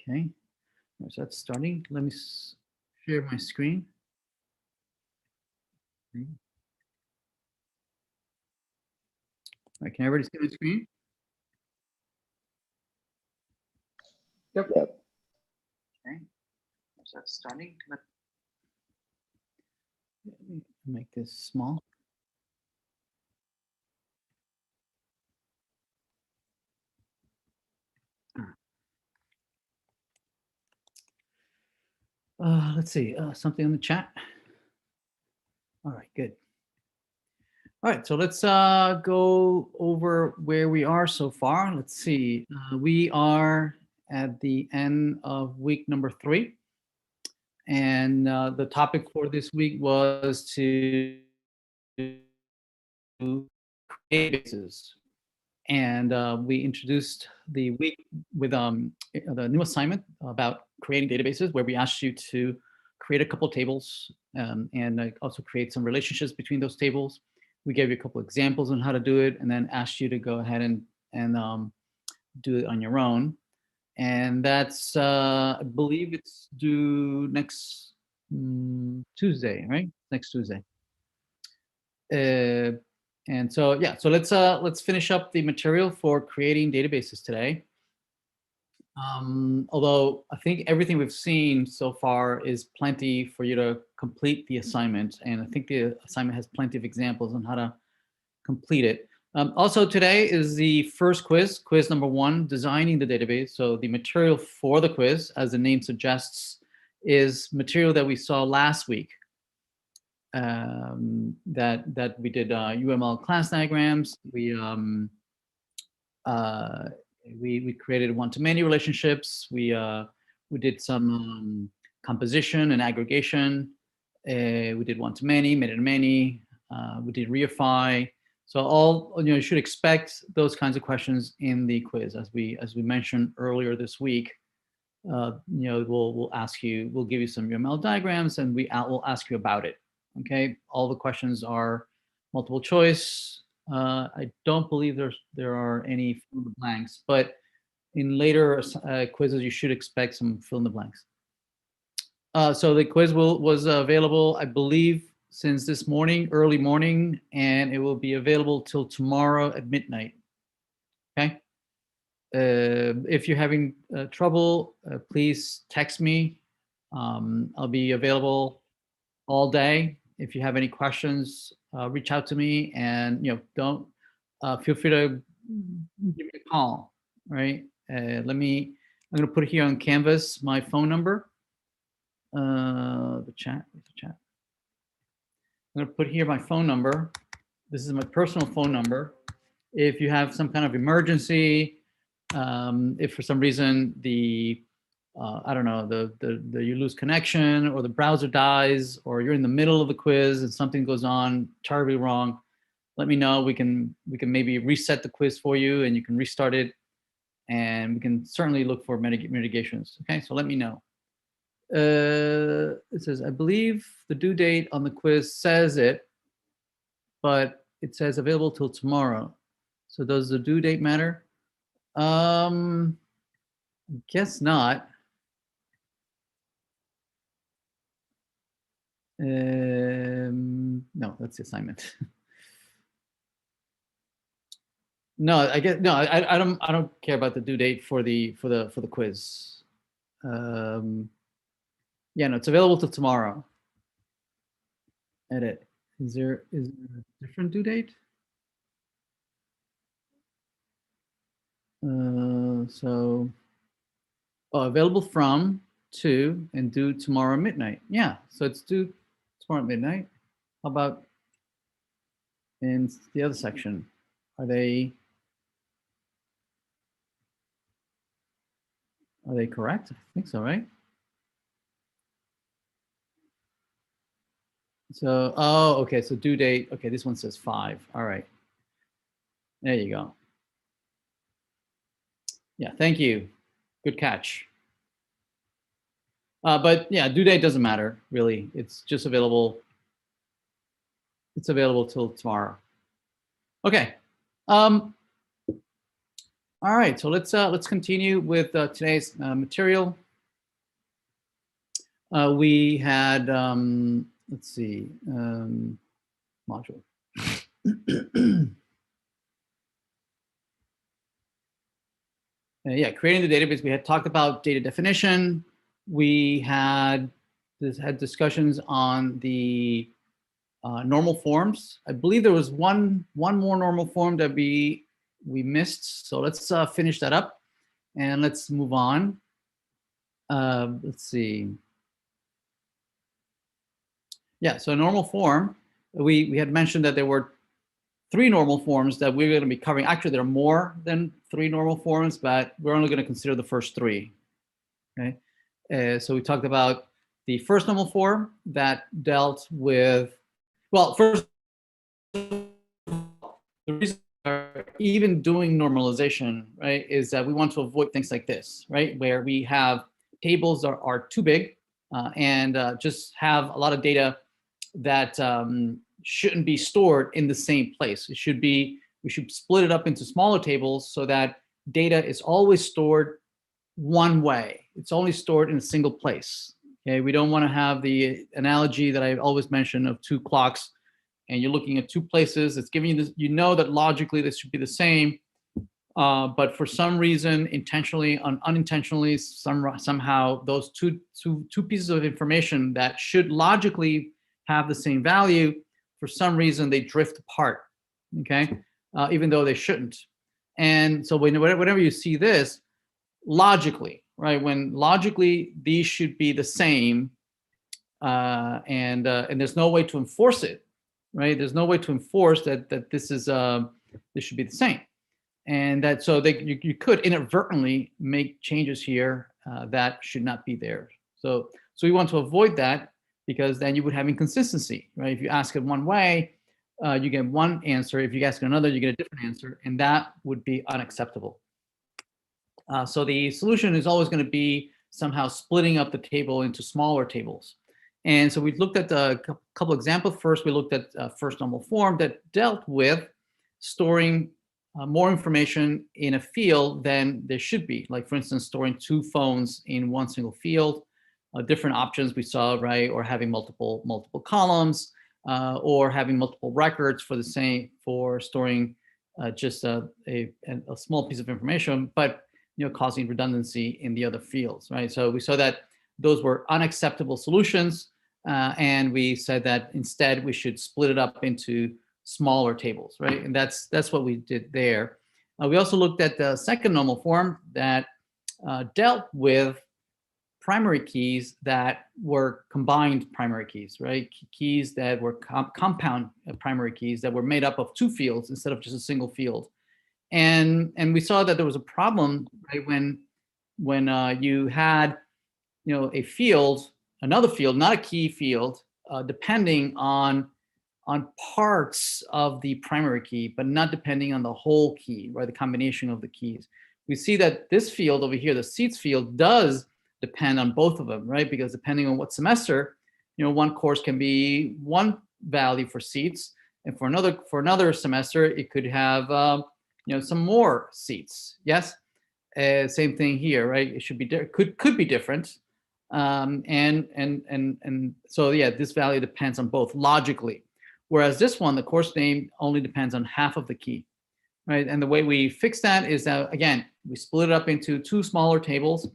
Okay, so that's starting. Let me share my screen. Okay. All right, can everybody see my screen? Yep. Okay, so that's starting. Let me make this small. Let's see, something in the chat. All right, good. All right, so let's go over where we are so far. Let's see, we are at the end of week number 3. And the topic for this week was to create databases. And we introduced the week with the new assignment about creating databases, where we asked you to create a couple tables and also create some relationships between those tables. We gave you a couple examples on how to do it, and then asked you to go ahead and do it on your own. And that's, I believe it's due next Tuesday, right? Next Tuesday. And so, yeah, so let's finish up the material for creating databases today. Although I think everything we've seen so far is plenty for you to complete the assignment. And I think the assignment has plenty of examples on how to complete it. Also today is the first quiz, quiz number 1, designing the database. So the material for the quiz, as the name suggests, is material that we saw last week. That we did UML class diagrams. We created one-to-many relationships. We did some composition and aggregation. We did one-to-many, many-to-many. We did reify. So you should expect those kinds of questions in the quiz, as we mentioned earlier this week. We'll ask you, we'll give you some UML diagrams, and we'll ask you about it. Okay, all the questions are multiple choice. I don't believe there are any fill in the blanks, but in later quizzes you should expect some fill in the blanks. So the quiz was available, I believe, since this morning, early morning, and it will be available till tomorrow at midnight. Okay. If you're having trouble, please text me. I'll be available all day. If you have any questions, reach out to me, and don't feel free to give me a call. Right? I'm going to put here on Canvas my phone number. The chat. I'm going to put here my phone number. This is my personal phone number. If you have some kind of emergency, if for some reason I don't know, you lose connection, or the browser dies, or you're in the middle of the quiz and something goes on terribly wrong, let me know. We can maybe reset the quiz for you, and you can restart it, and we can certainly look for mitigations. Okay, so let me know. It says, I believe the due date on the quiz says it, but it says available till tomorrow. So does the due date matter? Guess not. No, that's the assignment. No, I guess no. I don't care about the due date for the quiz. Yeah, no, it's available till tomorrow. Edit. Is there a different due date? So, available from, to, and due tomorrow midnight. Yeah, so it's due tomorrow midnight. How about in the other section? Are they correct? I think so, right? So, oh, okay, so due date. Okay, this one says 5. All right. There you go. Yeah, thank you. Good catch. But yeah, due date doesn't matter, really. It's just available. It's available till tomorrow. Okay. All right, so let's continue with today's material. We had let's see, module. Yeah, creating the database. We had talked about data definition. We had discussions on the normal forms. I believe there was one more normal form that we missed. So let's finish that up and let's move on. Let's see. Yeah, so a normal form, we had mentioned that there were 3 normal forms that we're going to be covering. Actually, there are more than 3 normal forms, but we're only going to consider the first 3. Okay, so we talked about the first normal form that dealt with, well, first, the reason we're even doing normalization, right, is that we want to avoid things like this, right, where we have tables that are too big and just have a lot of data that shouldn't be stored in the same place. It should be, we should split it up into smaller tables so that data is always stored one way. It's only stored in a single place. Okay, we don't want to have the analogy that I always mention of 2 clocks, and you're looking at 2 places. It's giving you this, you know that logically this should be the same, but for some reason, intentionally, unintentionally, somehow those two pieces of information that should logically have the same value, for some reason they drift apart, okay, even though they shouldn't. And so whenever you see this, logically, right, when logically these should be the same, and there's no way to enforce it, right? There's no way to enforce that this is this should be the same, and that so you could inadvertently make changes here that should not be there. So we want to avoid that, because then you would have inconsistency, right? If you ask it one way, you get one answer. If you ask another, you get a different answer, and that would be unacceptable. So the solution is always going to be somehow splitting up the table into smaller tables. And so we looked at a couple examples. First, we looked at first normal form that dealt with storing more information in a field than there should be. Like, for instance, storing 2 phones in one single field. Different options we saw, right? Or having multiple columns, or having multiple records for the same, for storing just a small piece of information, but causing redundancy in the other fields, right? So we saw that those were unacceptable solutions, and we said that instead we should split it up into smaller tables, right? And that's what we did there. We also looked at the second normal form that dealt with primary keys that were combined primary keys, right? Keys that were compound primary keys that were made up of 2 fields instead of just a single field. And we saw that there was a problem, right, when you had a field, another field, not a key field, depending on parts of the primary key, but not depending on the whole key, right? The combination of the keys. We see that this field over here, the seats field, does depend on both of them, right? Because depending on what semester, one course can be one value for seats, and for another semester, it could have some more seats. Yes, same thing here, right? It should be could be different, and so yeah, this value depends on both logically. Whereas this one, the course name only depends on half of the key, right? And the way we fix that is that, again, we split it up into 2 smaller tables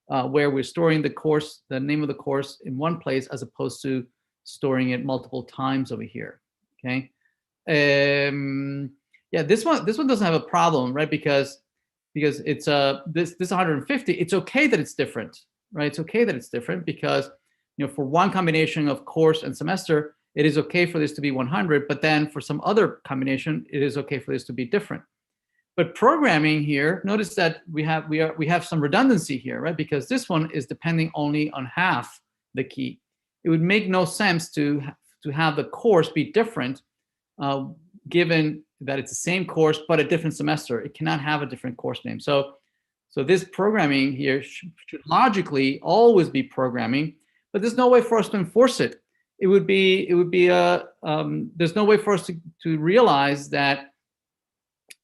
where we're storing the name of the course in one place, as opposed to storing it multiple times over here. Okay. Yeah, this one doesn't have a problem, right? Because it's this 150. It's okay that it's different, right? It's okay that it's different because for one combination of course and semester, it is okay for this to be 100, but then for some other combination, it is okay for this to be different. But programming here, notice that we have some redundancy here, right? Because this one is depending only on half the key. It would make no sense to have the course be different, given that it's the same course but a different semester. It cannot have a different course name. So this programming here should logically always be programming, but there's no way for us to enforce it. It would be there's no way for us to realize that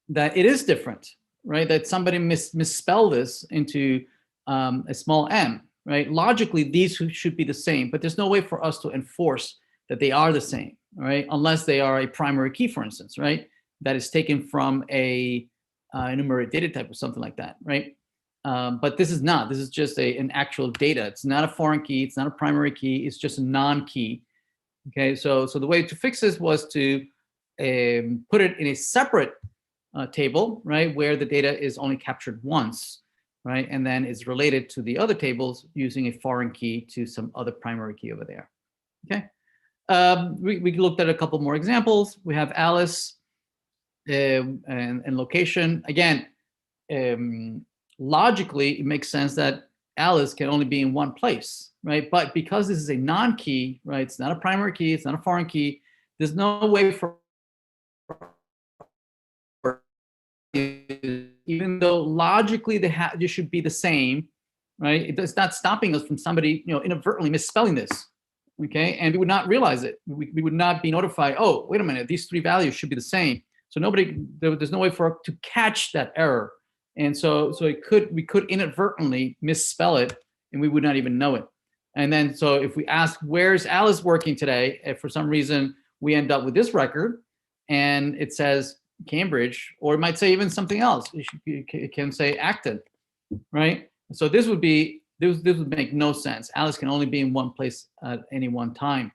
it is different, right? That somebody misspelled this into a small m, right? Logically, these should be the same, but there's no way for us to enforce that they are the same, right? Unless they are a primary key, for instance, right? That is taken from a enumerated data type or something like that, right? But this is not. This is just an actual data. It's not a foreign key. It's not a primary key. It's just a non-key. Okay, so the way to fix this was to put it in a separate table, right, where the data is only captured once, right, and then is related to the other tables using a foreign key to some other primary key over there. Okay, we looked at a couple more examples. We have Alice and location. Again, logically, it makes sense that Alice can only be in one place, right? But because this is a non-key, right, it's not a primary key, it's not a foreign key, there's no way for, even though logically they should be the same, right? It's not stopping us from somebody, inadvertently misspelling this, okay? And we would not realize it. We would not be notified, oh, wait a minute, these three values should be the same. So there's no way for us to catch that error. And so we could inadvertently misspell it and we would not even know it. And then, so if we ask, where's Alice working today? If for some reason we end up with this record and it says Cambridge, or it might say even something else. It can say Acton, right? So this would make no sense. Alice can only be in one place at any one time.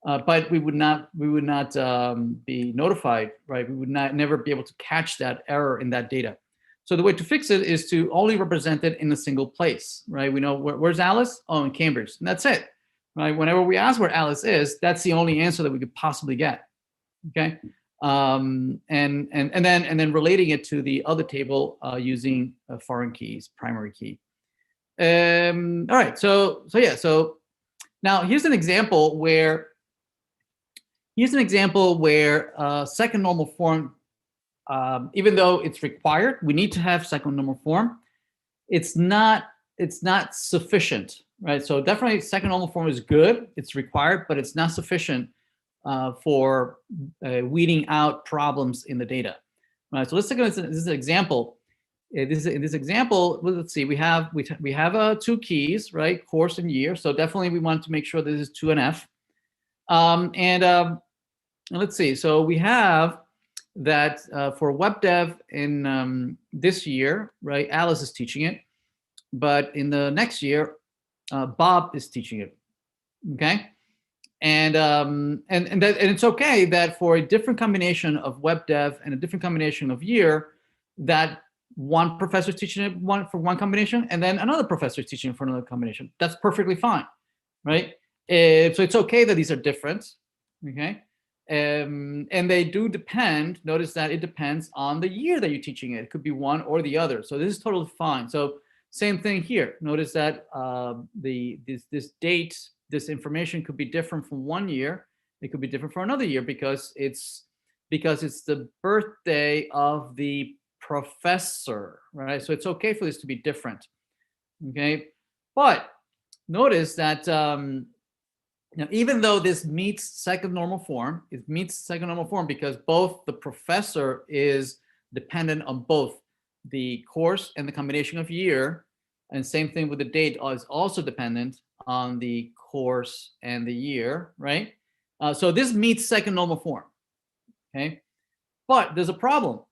But we would not be notified, right? We would never be able to catch that error in that data. So the way to fix it is to only represent it in a single place, right? We know where's Alice? Oh, in Cambridge, and that's it, right? Whenever we ask where Alice is, that's the only answer that we could possibly get, okay? And then relating it to the other table using foreign keys, primary key. All right, so now here's an example where second normal form, even though it's required, we need to have second normal form. It's not sufficient, right? So definitely second normal form is good. It's required, but it's not sufficient for weeding out problems in the data. Right. So let's take this is an example. In this example, let's see. We have two keys, right? Course and year. So definitely we want to make sure this is 2 and F. And let's see. So we have that for web dev in this year, right? Alice is teaching it, but in the next year, Bob is teaching it. Okay, and it's okay that for a different combination of web dev and a different combination of year, that one professor is teaching it for one combination, and then another professor is teaching it for another combination. That's perfectly fine, right? So it's okay that these are different. Okay. And they do depend, notice that it depends on the year that you're teaching it. It could be one or the other. So this is totally fine. So same thing here. Notice that this date, this information could be different from one year. It could be different for another year because it's the birthday of the professor, right? So it's okay for this to be different, okay? But notice that now, even though this meets second normal form, it meets second normal form because both the professor is dependent on both the course and the combination of year, and same thing with the date is also dependent on the course and the year, right? So this meets second normal form, okay? But there's a problem,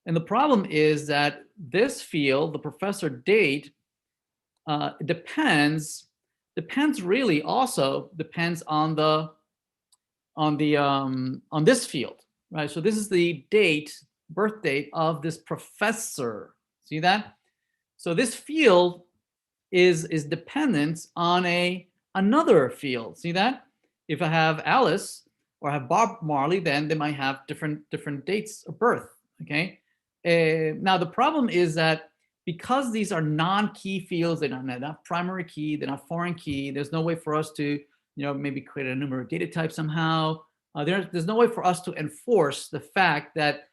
and the problem is that this field, the professor date, depends really also depends on this field, right? So this is the birth date of this professor. See that? So this field is dependent on another field. See that? If I have Alice or I have Bob Marley, then they might have different dates of birth. Okay. Now the problem is that because these are non-key fields, they're not primary key, they're not foreign key, there's no way for us to, maybe create a enumerated data type somehow. There's no way for us to enforce the fact that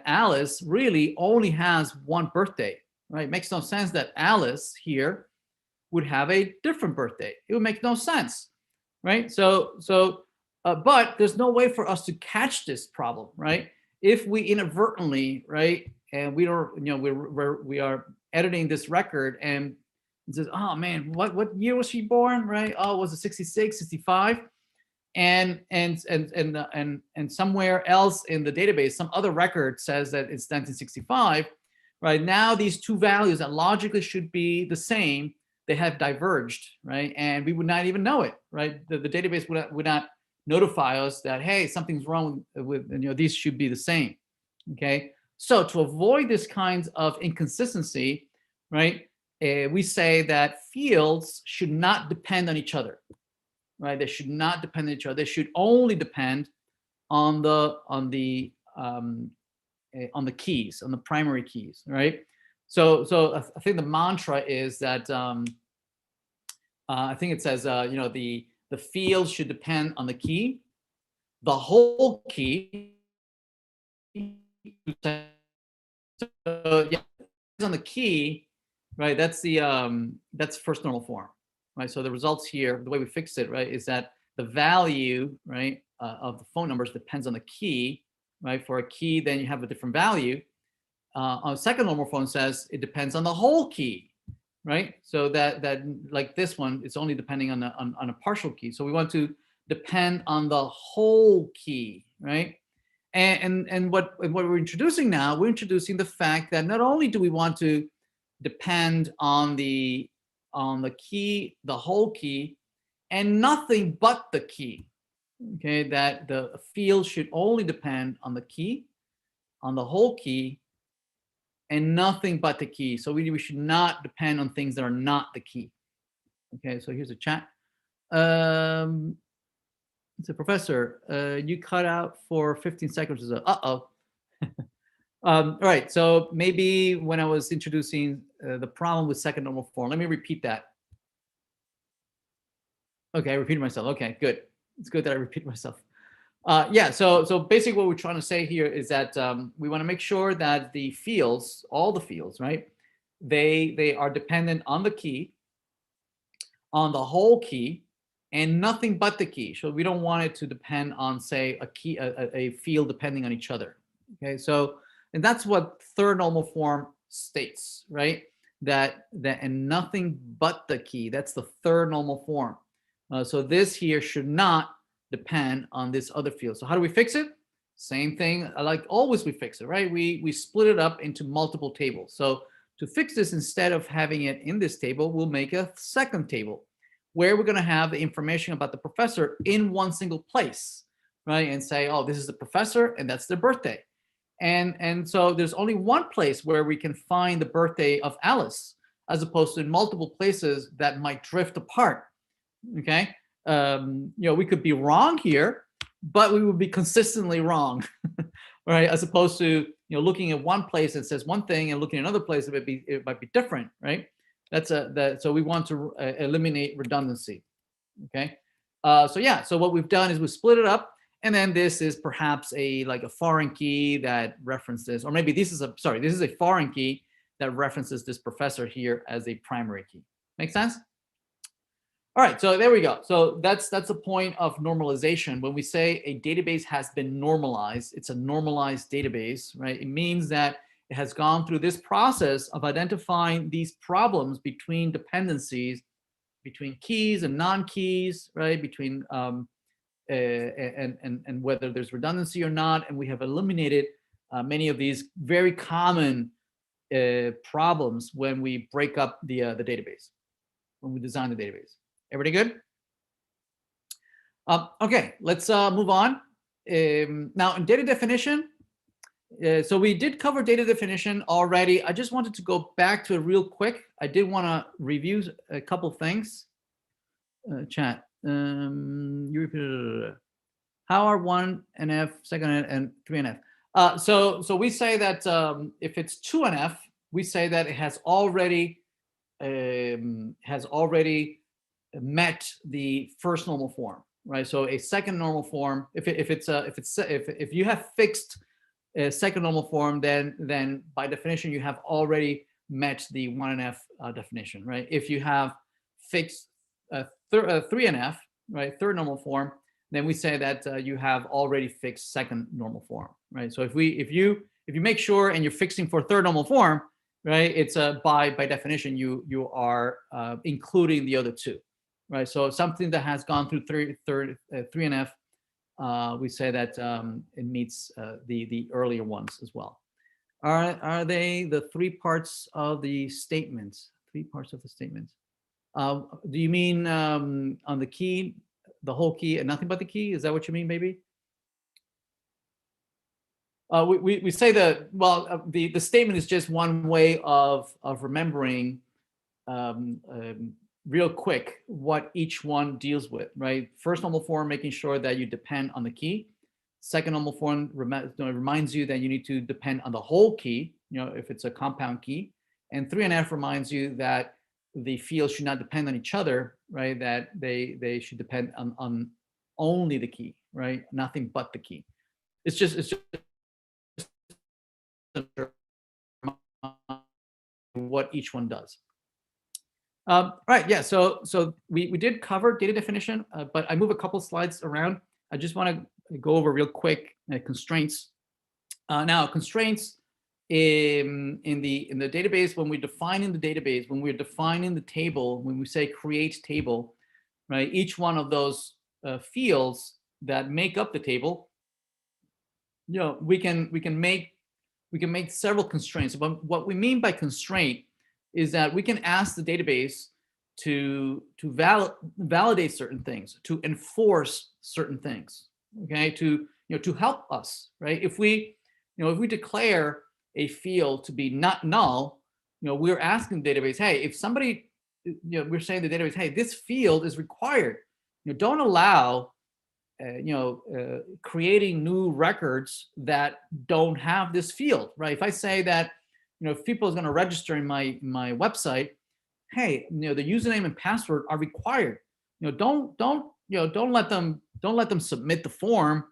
Alice really only has one birthday, right? It makes no sense that Alice here would have a different birthday. It would make no sense, right? But there's no way for us to catch this problem, right? If we inadvertently, right, and we don't, we are editing this record, and it says, oh man, what year was she born, right? Oh, was it 66, 65? And somewhere else in the database, some other record says that it's 1965. Right now, these two values that logically should be the same, they have diverged, right? And we would not even know it, right? The database would not notify us that, hey, something's wrong with these should be the same. Okay, so to avoid this kinds of inconsistency, right, we say that fields should not depend on each other, right? They should not depend on each other. They should only depend on the keys, on the primary keys, right? So I think the mantra is that I think it says the field should depend on the key, the whole key. So yeah, on the key, right? That's that's first normal form, right? So the results here, the way we fix it, right, is that the value, right, of the phone numbers depends on the key, right? For a key, then you have a different value. On a second normal form says it depends on the whole key, right? So that like this one, it's only depending on a partial key. So we want to depend on the whole key, right? And what we're introducing now, we're introducing the fact that not only do we want to depend on the key, the whole key, and nothing but the key. Okay, that the field should only depend on the key, on the whole key, and nothing but the key. So we should not depend on things that are not the key. Okay, so here's a chat. It's a professor. You cut out for 15 seconds. Uh-oh. All right, so maybe when I was introducing the problem with second normal form, let me repeat that. Okay, I repeated myself. Okay, good. It's good that I repeat myself. Yeah, so basically what we're trying to say here is that we want to make sure that the fields, all the fields, right, they are dependent on the key, on the whole key, and nothing but the key. So we don't want it to depend on, say, a key, a field depending on each other. Okay, so, and that's what third normal form states, right? That and nothing but the key. That's the third normal form. So this here should not depend on this other field. So how do we fix it? Same thing, like always we fix it, right? We split it up into multiple tables. So to fix this, instead of having it in this table, we'll make a second table where we're going to have the information about the professor in one single place, right? And say, oh, this is the professor and that's their birthday. And so there's only one place where we can find the birthday of Alice, as opposed to in multiple places that might drift apart. Okay, we could be wrong here, but we would be consistently wrong, right? As opposed to looking at one place that says one thing and looking at another place it might be different, right? So we want to eliminate redundancy. Okay, so yeah, so what we've done is we split it up, and then this is perhaps a foreign key that references, or maybe this is a foreign key that references this professor here as a primary key. Make sense? All right, so there we go. So that's a point of normalization. When we say a database has been normalized, it's a normalized database, right? It means that it has gone through this process of identifying these problems between dependencies, between keys and non-keys, right? Between and whether there's redundancy or not, and we have eliminated many of these very common problems when we break up the database, when we design the database. Everybody good? Okay, let's move on. Now in data definition, so we did cover data definition already. I just wanted to go back to it real quick. I did want to review a couple things. Chat. You repeated. How are 1NF, 2ndF, and 3NF? So we say that if it's 2NF, we say that it has already met the first normal form, right? So a second normal form, if you have fixed a second normal form, then by definition you have already met the 1NF definition, right? If you have fixed 3NF, right, third normal form, then we say that you have already fixed second normal form, right? So if you if you make sure and you're fixing for third normal form, right? It's by definition you are including the other two, right? So something that has gone through 3NF, we say that it meets the earlier ones as well. Are they the three parts of the statement? Three parts of the statement. Do you mean on the key, the whole key and nothing but the key? Is that what you mean, maybe? We say that, well, the statement is just one way of remembering real quick what each one deals with, right? First normal form, making sure that you depend on the key. Second normal form reminds you that you need to depend on the whole key, if it's a compound key. And 3NF reminds you that the fields should not depend on each other, right? That they should depend on only the key, right? Nothing but the key. It's just what each one does. Right, yeah, so we did cover data definition, but I move a couple slides around. I just want to go over real quick constraints. Now, constraints in the database, when we're defining the database, when we're defining the table, when we say create table, right? Each one of those fields that make up the table, we can make several constraints. But what we mean by constraint is that we can ask the database to validate certain things, to enforce certain things, okay, to help us, right? If we declare a field to be not null, we're asking the database, hey, if somebody, we're saying to the database, hey, this field is required. Don't allow creating new records that don't have this field, right? If I say that, if people is going to register in my website, hey, the username and password are required. Don't let them submit the form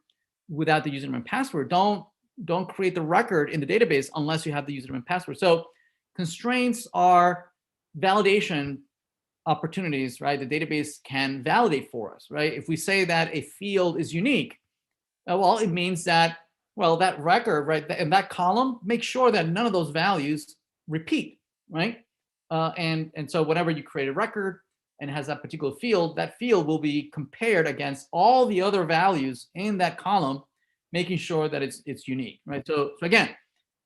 without the username and password. Don't create the record in the database unless you have the username and password. So constraints are validation opportunities, right? The database can validate for us, right? If we say that a field is unique, well, it means that, well, that record, right, in that column, make sure that none of those values repeat, right? And so whenever you create a record and it has that particular field, that field will be compared against all the other values in that column, making sure that it's unique, right? So again,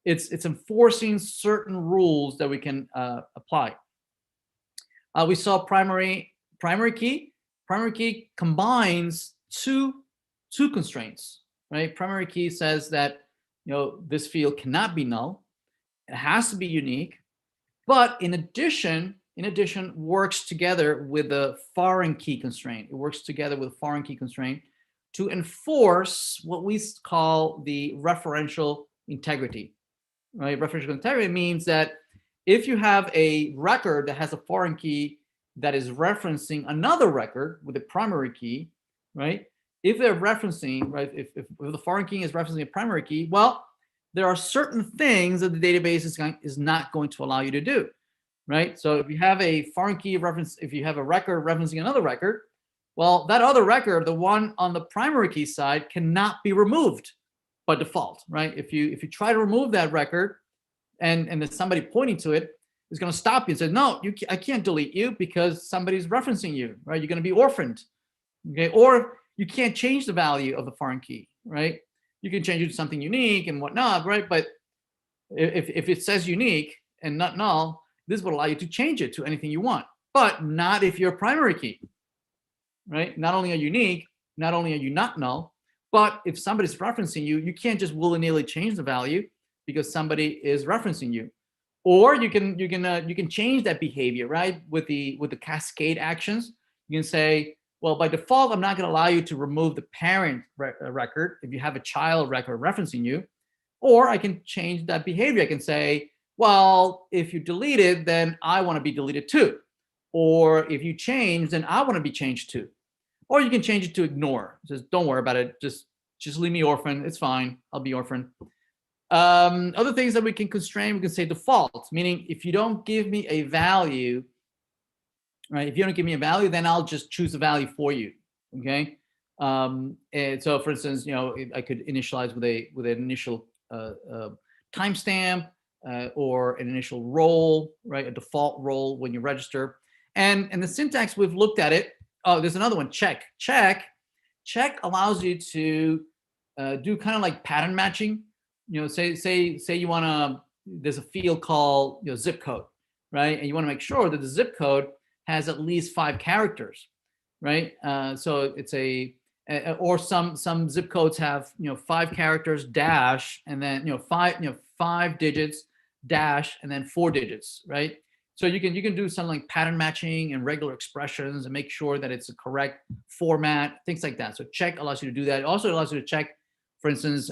it's enforcing certain rules that we can apply. We saw primary key. Primary key combines two constraints, right? Primary key says that this field cannot be null. It has to be unique, but in addition works together with the foreign key constraint. It works together with foreign key constraint to enforce what we call the referential integrity, right? Referential integrity means that if you have a record that has a foreign key that is referencing another record with a primary key, right? If they're referencing, right, if the foreign key is referencing a primary key, well, there are certain things that the database is not going to allow you to do, right? So if you have a foreign key reference, if you have a record referencing another record, well, that other record, the one on the primary key side, cannot be removed by default, right? If you try to remove that record, and there's somebody pointing to it, is going to stop you and say, no, I can't delete you because somebody's referencing you, right? You're going to be orphaned, okay? Or you can't change the value of the foreign key, right? You can change it to something unique and whatnot, right? But if it says unique and not null, this will allow you to change it to anything you want, but not if you're a primary key, right? Not only are you unique, not only are you not null, but if somebody's referencing you, you can't just willy-nilly change the value because somebody is referencing you. Or you can change that behavior, right? With the cascade actions, you can say, well, by default, I'm not going to allow you to remove the parent record if you have a child record referencing you. Or I can change that behavior. I can say, well, if you delete it, then I want to be deleted too. Or if you change, then I want to be changed too. Or you can change it to ignore. Just don't worry about it. Just leave me orphan. It's fine. I'll be orphan. Other things that we can constrain, we can say default, meaning if you don't give me a value, right? If you don't give me a value, then I'll just choose a value for you, okay? And so, for instance, I could initialize with an initial timestamp or an initial role, right? A default role when you register. And the syntax, we've looked at it. Oh, there's another one, check. Check allows you to do kind of like pattern matching. You know, say you want to, there's a field called, you know, zip code, right? And you want to make sure that the zip code has at least 5 characters, right? So it's or some zip codes have, you know, 5 characters dash, and then, you know, 5 digits dash, and then 4 digits, right? So you can do something like pattern matching and regular expressions and make sure that it's a correct format, things like that. So check allows you to do that. It also allows you to check, for instance,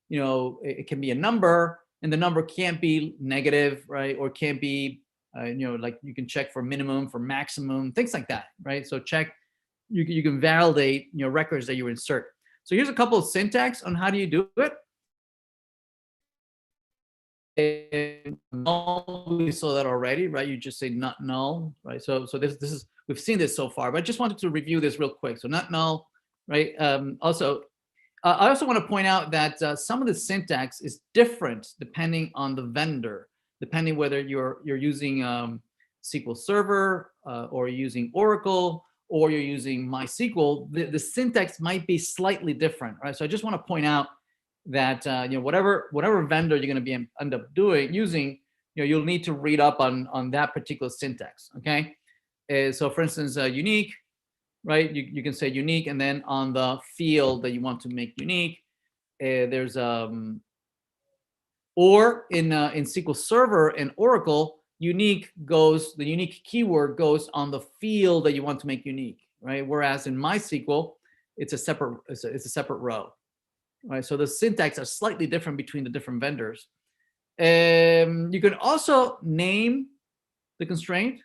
you know, it can be a number, and the number can't be negative, right? Or can't be, you know, like you can check for minimum, for maximum, things like that, right? So check, you can validate, you know, records that you insert. So here's a couple of syntax on how do you do it. And null, we saw that already, right? You just say not null, right? So this is, we've seen this so far, but I just wanted to review this real quick. So not null, right? Also, I also want to point out that some of the syntax is different depending on the vendor, depending whether you're using SQL Server or you're using Oracle or you're using MySQL. The syntax might be slightly different, right? So I just want to point out that you know, whatever vendor you're going to be end up using, you know, you'll need to read up on that particular syntax. Okay, so for instance, unique, right? You can say unique, and then on the field that you want to make unique, there's or in SQL Server and Oracle, unique goes, the unique keyword goes on the field that you want to make unique, right? Whereas in MySQL, it's a separate row. Right, so the syntax are slightly different between the different vendors. You can also name the constraint.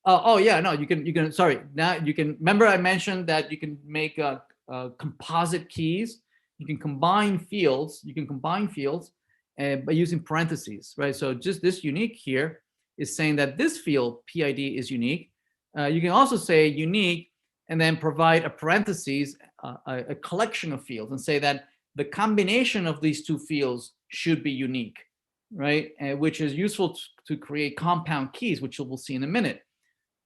Oh yeah, no, you can. Sorry, now you can. Remember, I mentioned that you can make composite keys. You can combine fields. By using parentheses, right? So just this unique here is saying that this field PID is unique. You can also say unique and then provide a parentheses, a collection of fields, and say that the combination of these 2 fields should be unique, right? Which is useful to create compound keys, which we'll see in a minute,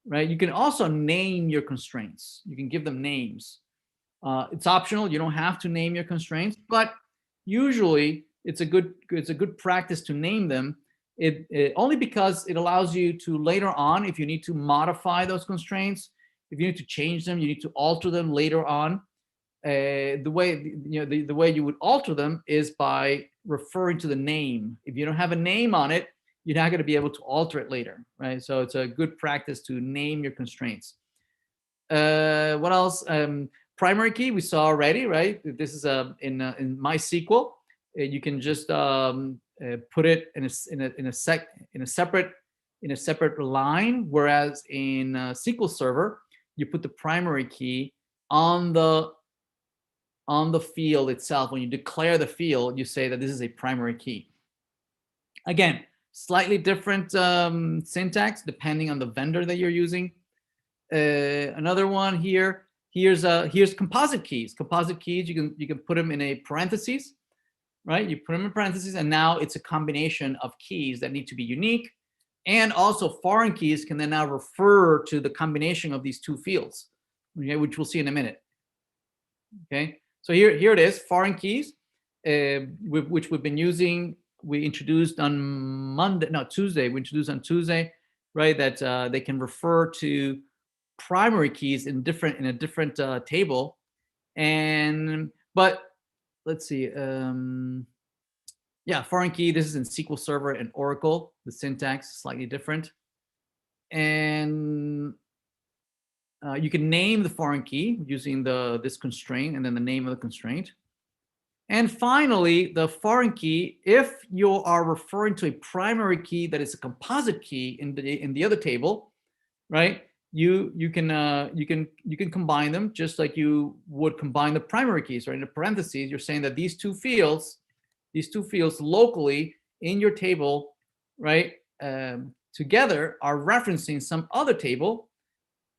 right? You can also name your constraints. You can give them names. It's optional. You don't have to name your constraints, but usually it's a good practice to name them. Only because it allows you to later on, if you need to modify those constraints, if you need to change them, you need to alter them later on. The way you would alter them is by referring to the name. If you don't have a name on it, you're not going to be able to alter it later, right? So it's a good practice to name your constraints. What else? Primary key we saw already, right? This is in MySQL. You can just put it in a separate line, whereas in SQL Server, you put the primary key on the field itself. When you declare the field, you say that this is a primary key. Again, slightly different syntax depending on the vendor that you're using. Another one here. Here's composite keys. Composite keys, you can put them in a parentheses, right? You put them in parentheses, and now it's a combination of keys that need to be unique. And also foreign keys can then now refer to the combination of these 2 fields, okay, which we'll see in a minute. Okay, so here it is, foreign keys, which we've been using. We introduced on Tuesday. We introduced on Tuesday, right? That they can refer to primary keys in a different table. But let's see. Yeah, foreign key, this is in SQL Server and Oracle. The syntax is slightly different. And you can name the foreign key using this constraint and then the name of the constraint. And finally, the foreign key, if you are referring to a primary key that is a composite key in the other table, right? You can combine them just like you would combine the primary keys, right? In the parentheses, you're saying that these two fields locally in your table, right, together are referencing some other table,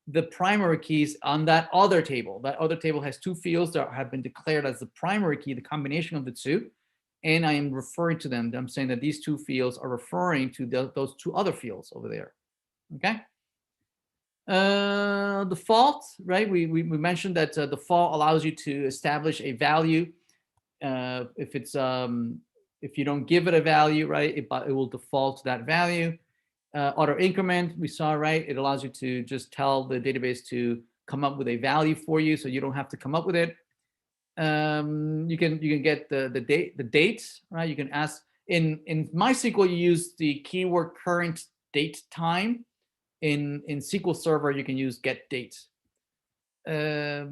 the primary keys on that other table. That other table has 2 fields that have been declared as the primary key, the combination of the 2. and I am referring to them. I'm saying that these two fields are referring to those two other fields over there. Okay. Default, right? We mentioned that default allows you to establish a value. If you don't give it a value, right, it will default to that value. Auto increment, we saw, right? It allows you to just tell the database to come up with a value for you, so you don't have to come up with it. You can get the date, right? You can ask in MySQL, you use the keyword current date time. In SQL Server, you can use get date. Yeah,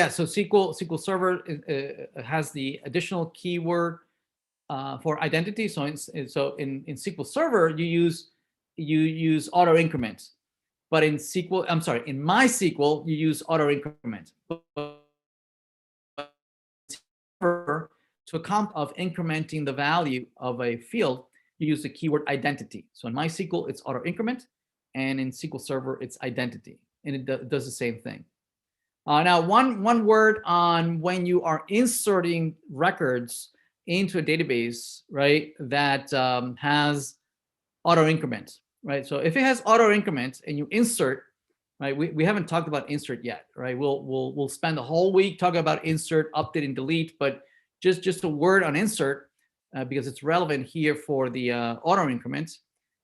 so SQL Server has the additional keyword for identity. So in SQL Server, you use auto increment, but in MySQL, you use auto increment. To account of incrementing the value of a field, you use the keyword identity. So in MySQL, it's auto increment, and in SQL Server, it's identity, and it does the same thing. Now, one word on when you are inserting records into a database, right, that has auto increment, right? So if it has auto increment and you insert, right, we haven't talked about insert yet, right? We'll spend the whole week talking about insert, update, and delete, but just a word on insert because it's relevant here for the auto increment.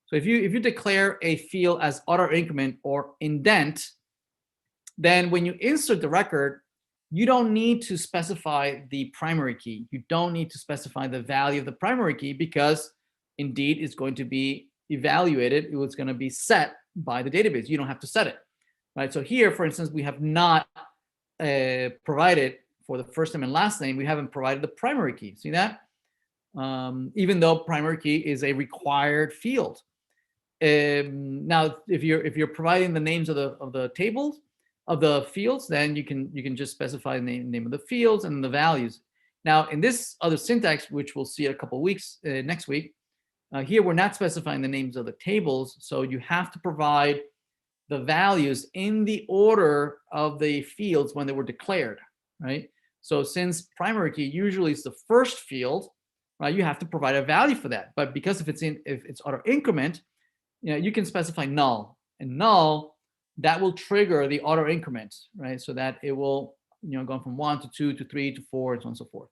So if you declare a field as auto increment or indent, then when you insert the record, you don't need to specify the primary key. You don't need to specify the value of the primary key because indeed it's going to be evaluated. It's going to be set by the database. You don't have to set it, right? So here, for instance, we have not provided for the first name and last name. We haven't provided the primary key. See that? Even though primary key is a required field. Now, if you're providing the names of the tables, of the fields, then you can just specify the name of the fields and the values. Now, in this other syntax, which we'll see in a couple of weeks next week, here we're not specifying the names of the tables, so you have to provide the values in the order of the fields when they were declared, right? So since primary key usually is the first field, right, you have to provide a value for that. But because if it's auto increment, you can specify null, and null, that will trigger the auto increment, right? So that it will, go from 1 to 2 to 3 to 4 and so on and so forth.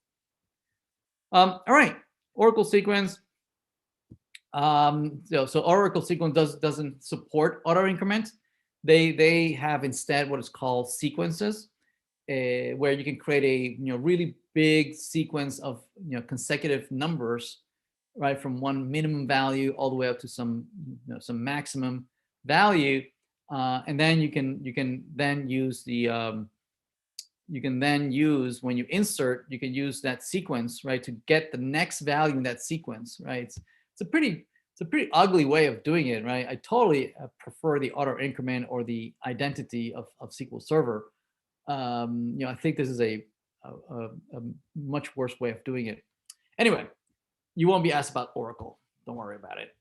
All right, Oracle sequence. So Oracle sequence doesn't support auto increment. They have instead what is called sequences, where you can create a really big sequence of consecutive numbers, right, from one minimum value all the way up to some maximum value. And then you can then use when you insert, you can use that sequence, right, to get the next value in that sequence, right? It's a pretty ugly way of doing it, right? I totally prefer the auto increment or the identity of SQL Server. I think this is a much worse way of doing it. Anyway, you won't be asked about Oracle. Don't worry about it.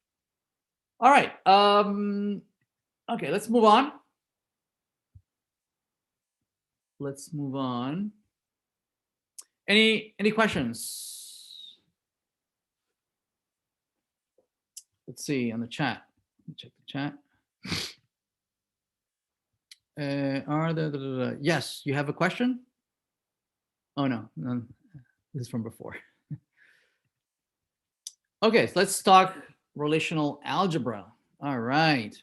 All right. Okay, let's move on. Any questions? Let's see on the chat. Let me check the chat. Yes, you have a question? Oh no, this is from before. Okay, so let's talk relational algebra. All right.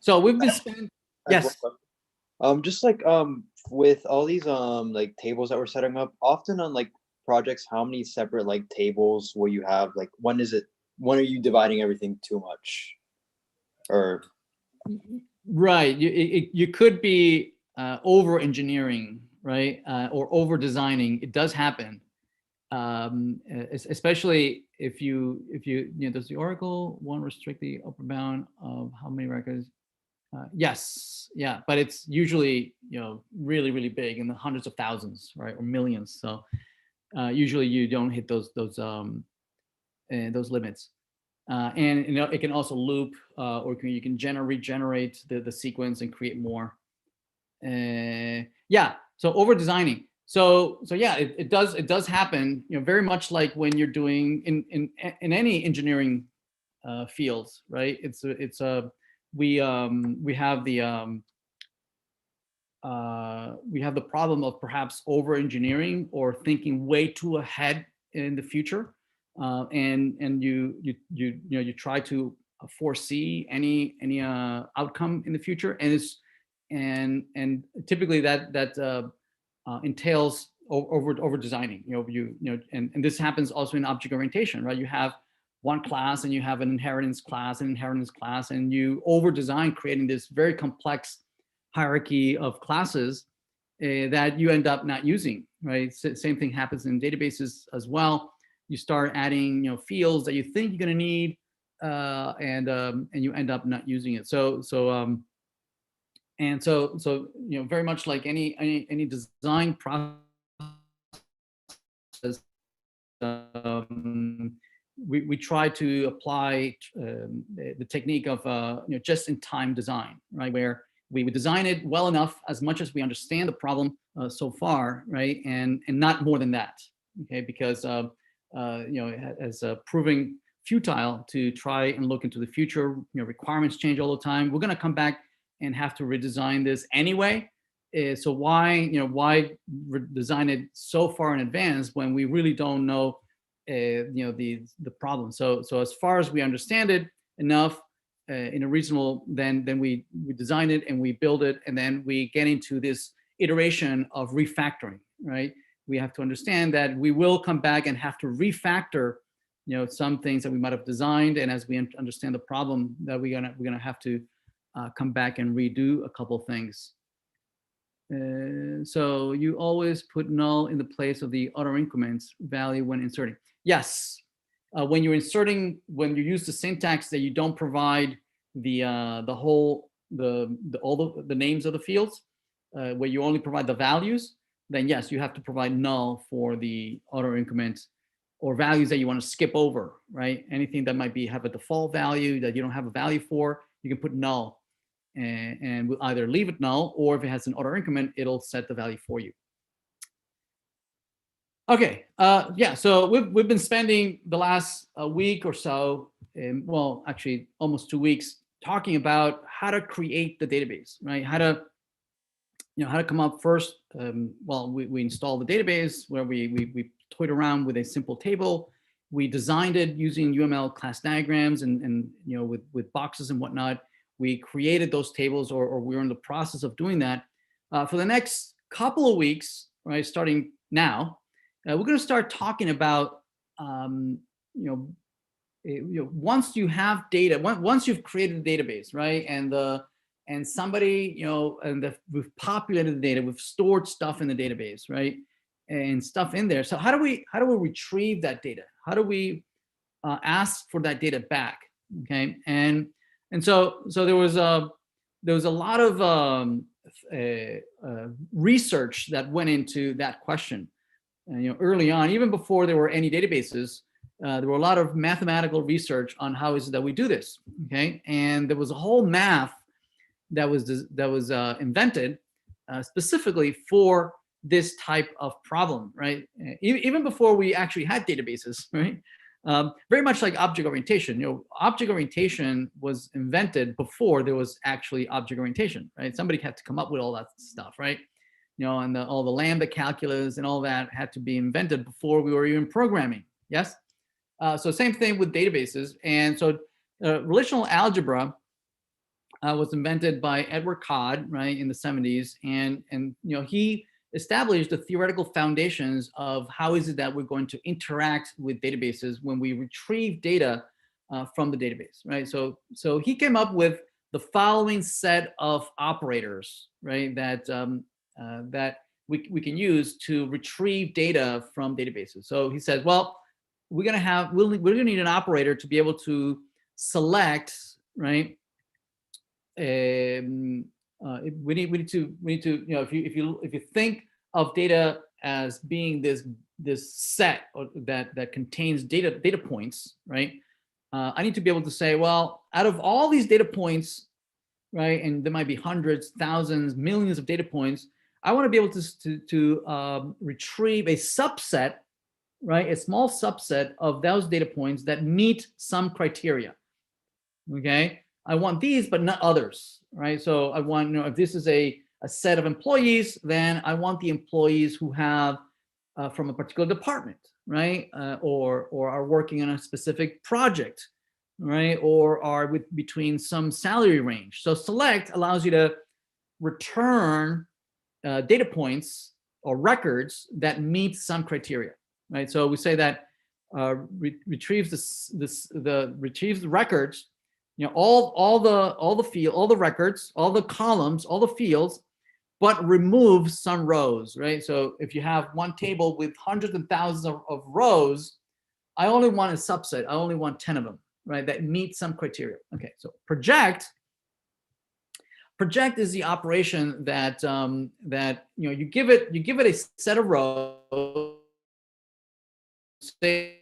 So we've been spending. Yes. Just like with all these like tables that we're setting up, often on like projects, how many separate like tables will you have? Like when are you dividing everything too much? Or right, you could be over engineering, right, or over designing. It does happen, especially if you does the Oracle one restrict the upper bound of how many records? Yes, yeah, but it's usually really really big in the hundreds of thousands, right, or millions. So usually you don't hit those limits, and it can also loop, or you can regenerate the sequence and create more. Yeah, So over designing. So yeah, it does happen. Very much like when you're doing in any engineering fields, right? We have the problem of perhaps over engineering or thinking way too ahead in the future, and you try to foresee any outcome in the future, and typically that entails over designing. And this happens also in object orientation, right? You have one class and you have an inheritance class, and you over design, creating this very complex hierarchy of classes that you end up not using, right? Same thing happens in databases as well. You start adding fields that you think you're going to need, and you end up not using it. So very much like any design process, we try to apply the technique of just-in-time design, right? Where we would design it well enough, as much as we understand the problem so far, right? And not more than that, okay? Because as proving futile to try and look into the future. Requirements change all the time. We're going to come back and have to redesign this anyway. So why design it so far in advance when we really don't know the problem? So as far as we understand it enough, in a reasonable, then we design it and we build it, and then we get into this iteration of refactoring, right? We have to understand that we will come back and have to refactor some things that we might have designed, and as we understand the problem, that we're gonna have to come back and redo a couple things. So you always put null in the place of the auto increments value when inserting. Yes, when you're inserting, when you use the syntax that you don't provide all the names of the fields, where you only provide the values, then yes, you have to provide null for the auto increment or values that you want to skip over, right? Anything that might have a default value that you don't have a value for, you can put null, and we'll either leave it null, or if it has an auto increment, it'll set the value for you. Okay, yeah, so we've been spending the last week or so, well, actually almost 2 weeks, talking about how to create the database, right? How to come up first. Well, we install the database where we toyed around with a simple table. We designed it using UML class diagrams and with boxes and whatnot. We created those tables, or we're in the process of doing that. For the next couple of weeks, right, starting now, we're going to start talking about once you have data, once you've created a database, right, and somebody we've populated the data, we've stored stuff in the database, right, and stuff in there. So how do we retrieve that data? How do we ask for that data back? Okay, and so there was a lot of research that went into that question. Early on, even before there were any databases, there were a lot of mathematical research on how is it that we do this. Okay, and there was a whole math that was invented specifically for this type of problem, right? Even before we actually had databases, right? Very much like object orientation. Object orientation was invented before there was actually object orientation, right? Somebody had to come up with all that stuff, right? And all the lambda calculus and all that had to be invented before we were even programming. Yes. So same thing with databases. And so relational algebra was invented by Edward Codd, right, in the 70s, and he established the theoretical foundations of how is it that we're going to interact with databases when we retrieve data from the database, right? So he came up with the following set of operators, right, that we can use to retrieve data from databases. So he says, well, we're gonna need an operator to be able to select, right? We need to if you think of data as being this set that contains data points, right? I need to be able to say, well, out of all these data points, right, and there might be hundreds, thousands, millions of data points, I want to be able to retrieve a subset, right? A small subset of those data points that meet some criteria. Okay, I want these, but not others, right? So I want, you know, if this is a set of employees, then I want the employees who have from a particular department, right? Or are working on a specific project, right? Or are between some salary range. So select allows you to return data points or records that meet some criteria, right? So we say that retrieves the records, you know, all the records, all the columns, all the fields, but remove some rows, right? So if you have one table with hundreds and thousands of rows, I only want a subset. I only want 10 of them, right? That meet some criteria. Okay, so project is the operation that that, you know, you give it a set of rows. Say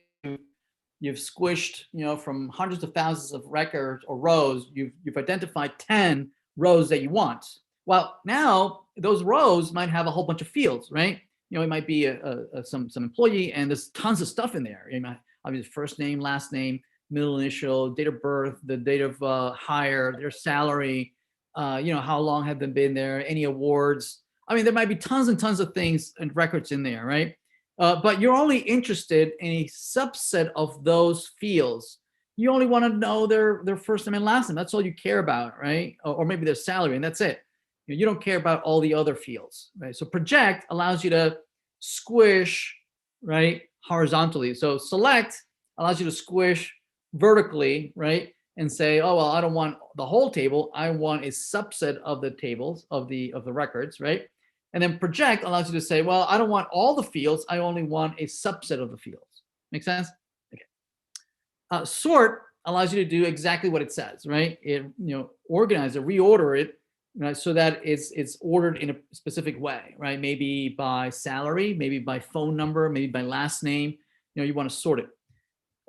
you've squished, you know, from hundreds of thousands of records or rows, you've identified 10 rows that you want. Well, now those rows might have a whole bunch of fields, right? You know, it might be some employee, and there's tons of stuff in there. You might obviously first name, last name, middle initial, date of birth, the date of hire, their salary, you know, how long have they been there, any awards. I mean, there might be tons and tons of things and records in there, right? But you're only interested in a subset of those fields. You only want to know their first name and last name. That's all you care about, right? Or maybe their salary, and that's it. You don't care about all the other fields, right? So project allows you to squish, right, horizontally. So select allows you to squish vertically, right, and say, oh, well, I don't want the whole table. I want a subset of the tables, of the records, right? And then project allows you to say, well, I don't want all the fields. I only want a subset of the fields. Make sense? Okay. Sort allows you to do exactly what it says, right? It, you know, organize it, reorder it, right, so that it's ordered in a specific way, right? Maybe by salary, maybe by phone number, maybe by last name. You know, you want to sort it.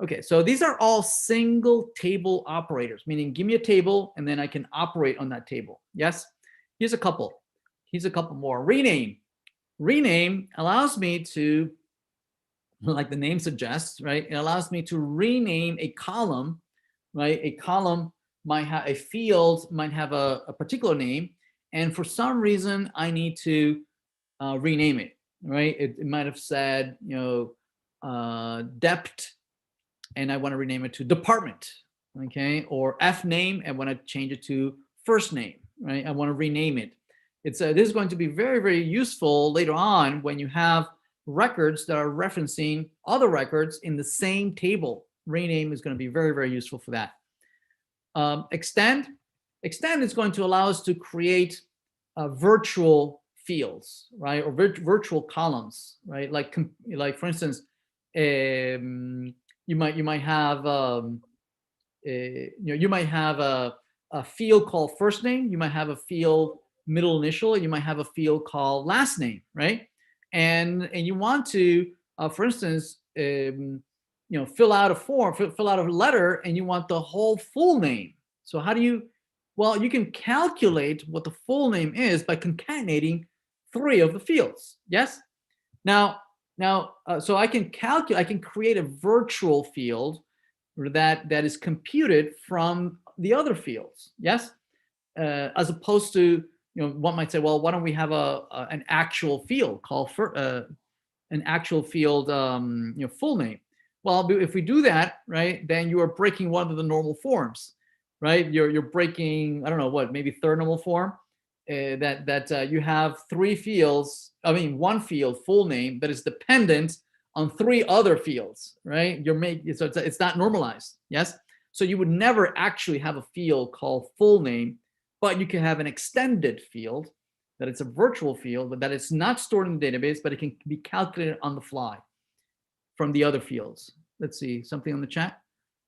Okay, so these are all single table operators, meaning give me a table and then I can operate on that table. Yes? Here's a couple more. Rename. Rename allows me to, like the name suggests, right? It allows me to rename a column, right? A column might have a field, might have a particular name, and for some reason I need to rename it, right? It might have said, you know, depth, and I want to rename it to department, okay? Or F name, and want to change it to first name, right? I want to rename it. This is going to be very, very useful later on when you have records that are referencing other records in the same table. Rename is going to be very, very useful for that. Extend is going to allow us to create virtual fields, right, or virtual columns, right? Like for instance, you might have you know, you might have a field called first name. You might have a field middle initial. You might have a field called last name, right? And you want to, for instance, you know, fill out a form, fill out a letter, and you want the whole full name. So how do you? Well, you can calculate what the full name is by concatenating 3 of the fields. Yes. Now, so I can calculate. I can create a virtual field that is computed from the other fields. Yes. As opposed to, you know, one might say, well, why don't we have an actual field called an actual field, you know, full name? Well, if we do that, right, then you are breaking one of the normal forms, right? You're breaking, I don't know what, maybe third normal form, that you have 3 fields. I mean, one field, full name, that is dependent on 3 other fields, right? So it's not normalized. Yes. So you would never actually have a field called full name, but you can have an extended field that it's a virtual field, but that it's not stored in the database, but it can be calculated on the fly from the other fields. Let's see, something on the chat.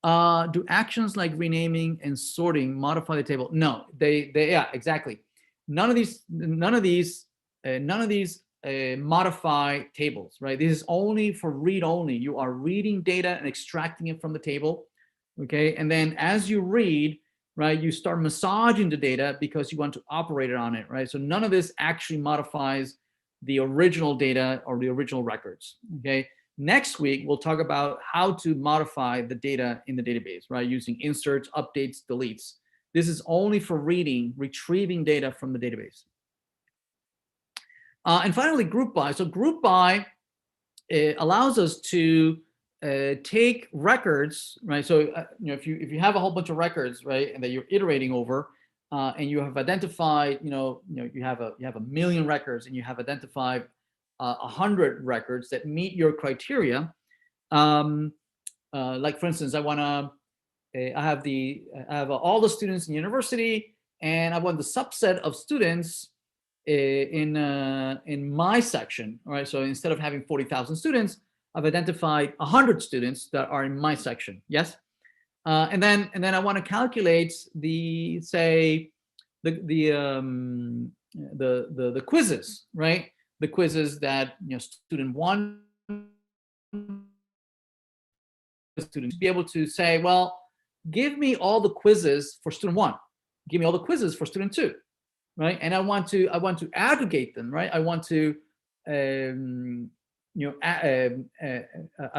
Do actions like renaming and sorting modify the table? No, they yeah, exactly. None of these modify tables, right? This is only for read only. You are reading data and extracting it from the table, okay? And then as you read, right? You start massaging the data because you want to operate it on it, right? So none of this actually modifies the original data or the original records, okay? Next week, we'll talk about how to modify the data in the database, right? Using inserts, updates, deletes. This is only for reading, retrieving data from the database. And finally, group by. So group by allows us to take records, right? So if you have a whole bunch of records, right, and that you're iterating over, and you have identified, you have a million records, and you have identified 100 records that meet your criteria. Like for instance, I have all the students in university, and I want the subset of students in my section. All right, so instead of having 40,000 students, I've identified 100 students that are in my section. Yes, and then I want to calculate the quizzes, right? The quizzes that student one students be able to say, well, give me all the quizzes for student one, give me all the quizzes for student two, right? And I want to aggregate them, right? I want to I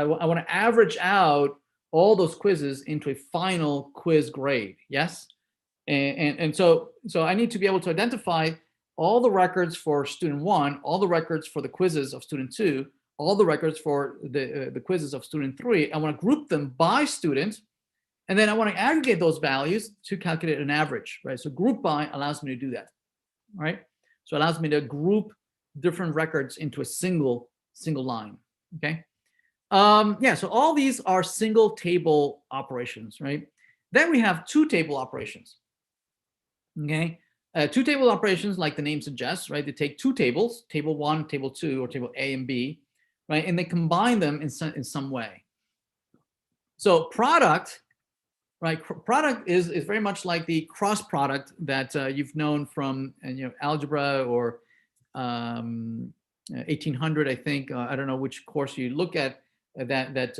want to average out all those quizzes into a final quiz grade. Yes, and so I need to be able to identify all the records for student one, all the records for the quizzes of student two, all the records for the quizzes of student three. I want to group them by student, and then I want to aggregate those values to calculate an average, right? So group by allows me to do that, right? So it allows me to group different records into a single line, okay? Yeah, so all these are single table operations, right? Then we have two table operations, okay? Two table operations, like the name suggests, right? They take two tables, table one, table two, or table A and B, right? And they combine them in some way. So product, right? Product is very much like the cross product that you've known from algebra or 1800, I think. I don't know which course you look at that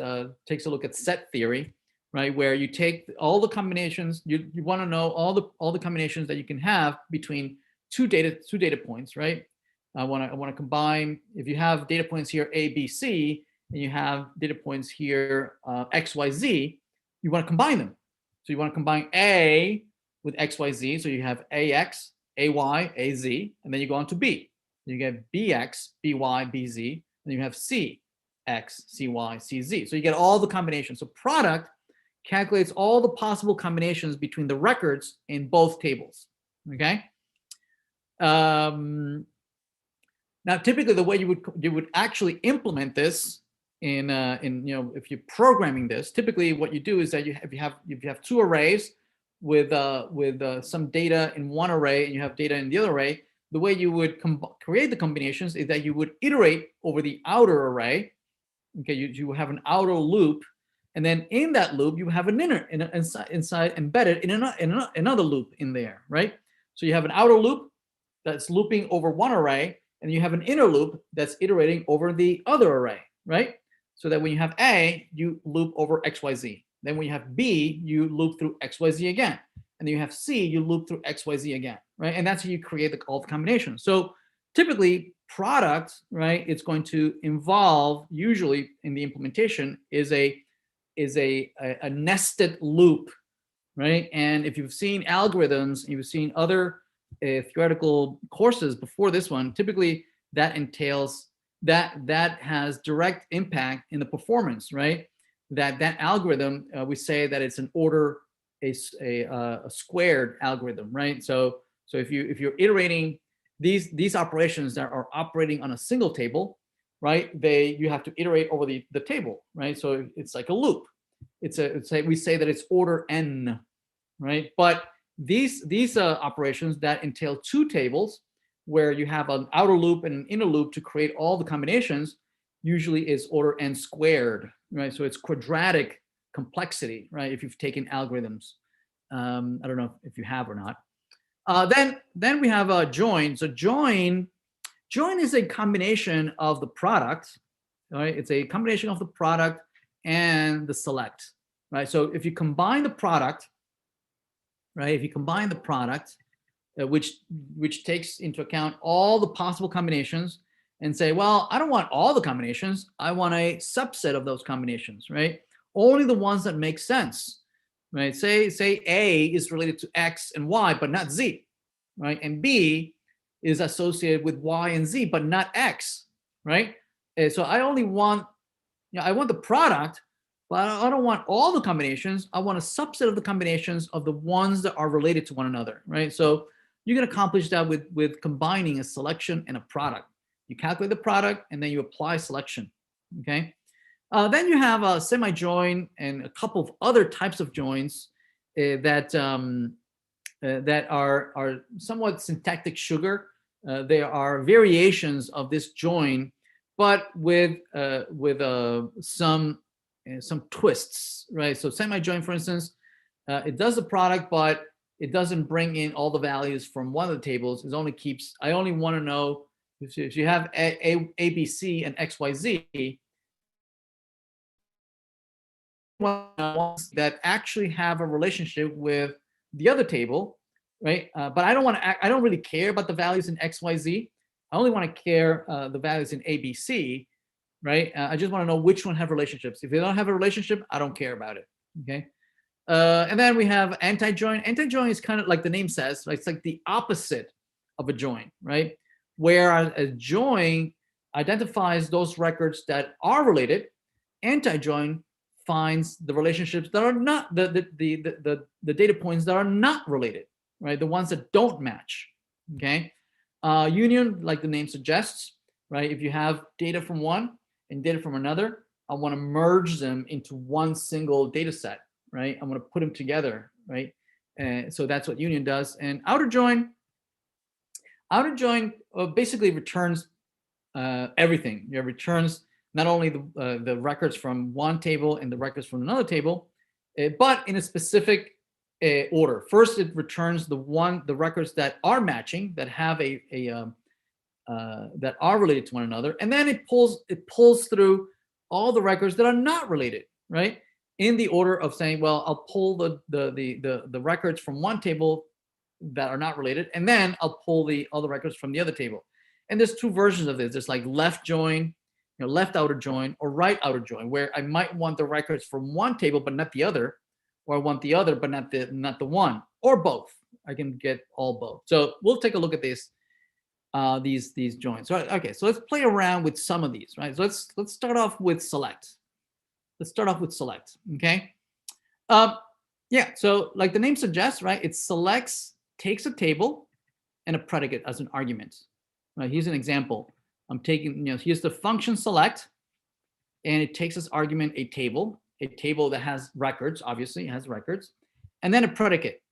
takes a look at set theory, right? Where you take all the combinations, you want to know all the combinations that you can have between two data points, right? I want to combine, if you have data points here A, B, C, and you have data points here X, Y, Z, you want to combine them. So you want to combine A with X, Y, Z. So you have AX, AY, AZ, and then you go on to B. You get BX, BY, BZ, and you have C, X, CY, CZ. So you get all the combinations. So product calculates all the possible combinations between the records in both tables. Okay. Now, typically, the way you would actually implement this in if you're programming this, typically what you do is that if you have two arrays with some data in one array and you have data in the other array, the way you would create the combinations is that you would iterate over the outer array. Okay, you have an outer loop, and then in that loop you have an inner inside embedded in another loop in there, right? So you have an outer loop that's looping over one array, and you have an inner loop that's iterating over the other array, right? So that when you have A, you loop over XYZ. Then when you have B, you loop through XYZ again. And then you have C, you loop through XYZ again, right? And that's how you create all the combinations. So typically, product, right, it's going to involve, usually in the implementation, is a nested loop, right? And if you've seen algorithms, you've seen other theoretical courses before this one, typically that entails that has direct impact in the performance, right? That algorithm, we say that it's an order, a squared algorithm, right? So if you're iterating these operations that are operating on a single table, right? You have to iterate over the table, right? So it's like a loop. We say that it's order n, right? But these operations that entail two tables, where you have an outer loop and an inner loop to create all the combinations, usually is order n squared, right? So it's quadratic complexity, right? If you've taken algorithms, I don't know if you have or not. Then we have a join. So join is a combination of the product, right? It's a combination of the product and the select, right? So if you combine the product right? If you combine the product, which takes into account all the possible combinations, and say, well, I don't want all the combinations. I want a subset of those combinations, right? Only the ones that make sense, right? Say A is related to X and Y, but not Z, right? And B is associated with Y and Z, but not X, right? And so I only want, I want the product, but I don't want all the combinations. I want a subset of the combinations of the ones that are related to one another, right? So you can accomplish that with combining a selection and a product. You calculate the product and then you apply selection, okay? Then you have a semi-join and a couple of other types of joins that are somewhat syntactic sugar. They are variations of this join, but with some twists, right? So semi-join, for instance, it does the product, but it doesn't bring in all the values from one of the tables. It only keeps, I only want to know if you have A, B, C, and X, Y, Z, that actually have a relationship with the other table, right? But I don't really care about the values in X, Y, Z. I only want to care the values in A, B, C, right? I just want to know which one have relationships. If they don't have a relationship, I don't care about it, okay? And then we have AntiJoin. AntiJoin is kind of like the name says, right? It's like the opposite of a join, right? Whereas a join identifies those records that are related, AntiJoin finds the relationships that are not the data points that are not related, right? The ones that don't match, okay? Union, like the name suggests, right? If you have data from one and data from another, I want to merge them into one single data set, right? I'm going to put them together, right? So that's what union does. And outer join basically returns everything. It returns not only the records from one table and the records from another table, but in a specific order. First, it returns the records that are matching, that have that are related to one another, and then it pulls through all the records that are not related, right? In the order of saying, well, I'll pull the records from one table that are not related, and then I'll pull all the records from the other table. And there's two versions of this. There's like left join, left outer join, or right outer join, where I might want the records from one table but not the other, or I want the other but not the one, or both. I can get all both. So we'll take a look at this. These joins. Right? Okay, so let's play around with some of these, right? So let's start off with select. Let's start off with select, okay? Yeah, so like the name suggests, right? It takes a table and a predicate as an argument. Right, here's an example. I'm taking, here's the function select, and it takes as argument a table that has records, obviously, it has records, and then a predicate.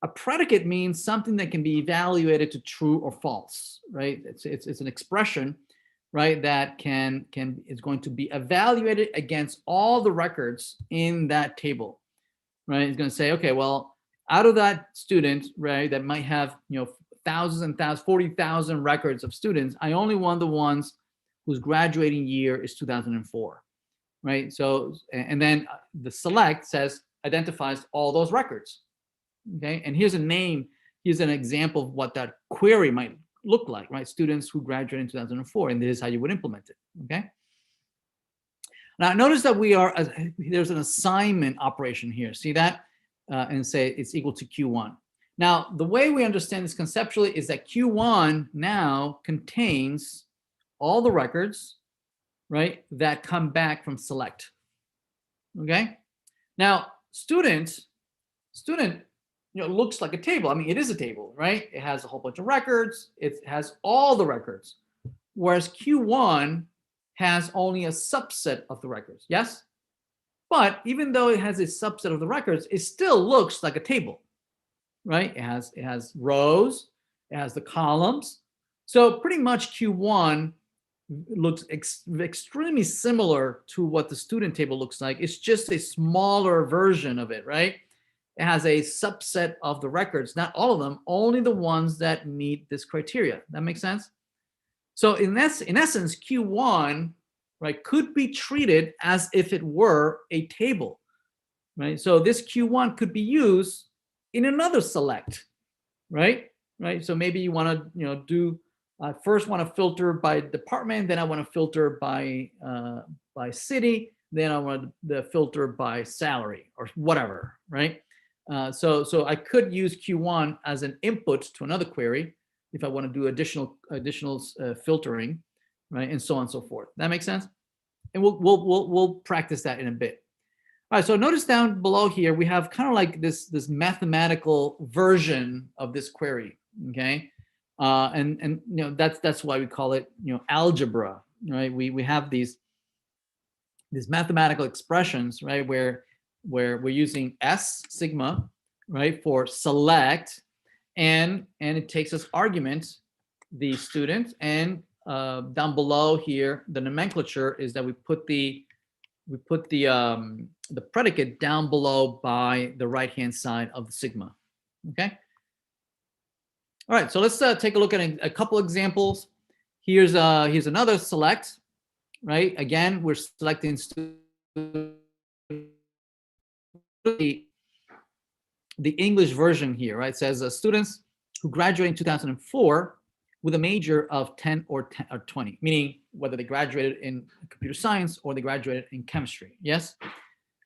A predicate means something that can be evaluated to true or false, right? It's an expression, right, that is going to be evaluated against all the records in that table, right? It's going to say, okay, well, out of that student, right, that might have, thousands and thousands, 40,000 records of students, I only want the ones whose graduating year is 2004, right? So, and then the select identifies all those records, okay? And here's an example of what that query might look like, right? Students who graduated in 2004, and this is how you would implement it, okay? Now, notice that there's an assignment operation here. See that? And say it's equal to Q1. Now, the way we understand this conceptually is that Q1 now contains all the records, right, that come back from select, okay? Now, student, looks like a table. I mean, it is a table, right? It has a whole bunch of records. It has all the records, whereas Q1 has only a subset of the records, yes? But even though it has a subset of the records, it still looks like a table, right? It has rows, it has the columns. So pretty much Q1 looks extremely similar to what the student table looks like. It's just a smaller version of it, right? It has a subset of the records, not all of them, only the ones that meet this criteria. That makes sense? So in essence, Q1, right, could be treated as if it were a table, right? So this Q1 could be used in another select, right? Right. So maybe you want to, do first want to filter by department, then I want to filter by city, then I want to filter by salary or whatever, right? So I could use Q1 as an input to another query if I want to do additional filtering, right, and so on and so forth. That makes sense? And we'll practice that in a bit. All right, so notice down below here we have kind of like this mathematical version of this query, okay? And that's why we call it algebra, right? We have these mathematical expressions, right, where we're using S sigma, right, for select, and it takes as argument the student, and down below here the nomenclature is that we put the predicate down below by the right hand side of the sigma. Okay. All right, so let's take a look at a couple examples. Here's another select, right? Again, we're selecting the English version here, right? It says students who graduated in 2004 with a major of 10 or 20, meaning whether they graduated in computer science or they graduated in chemistry. Yes.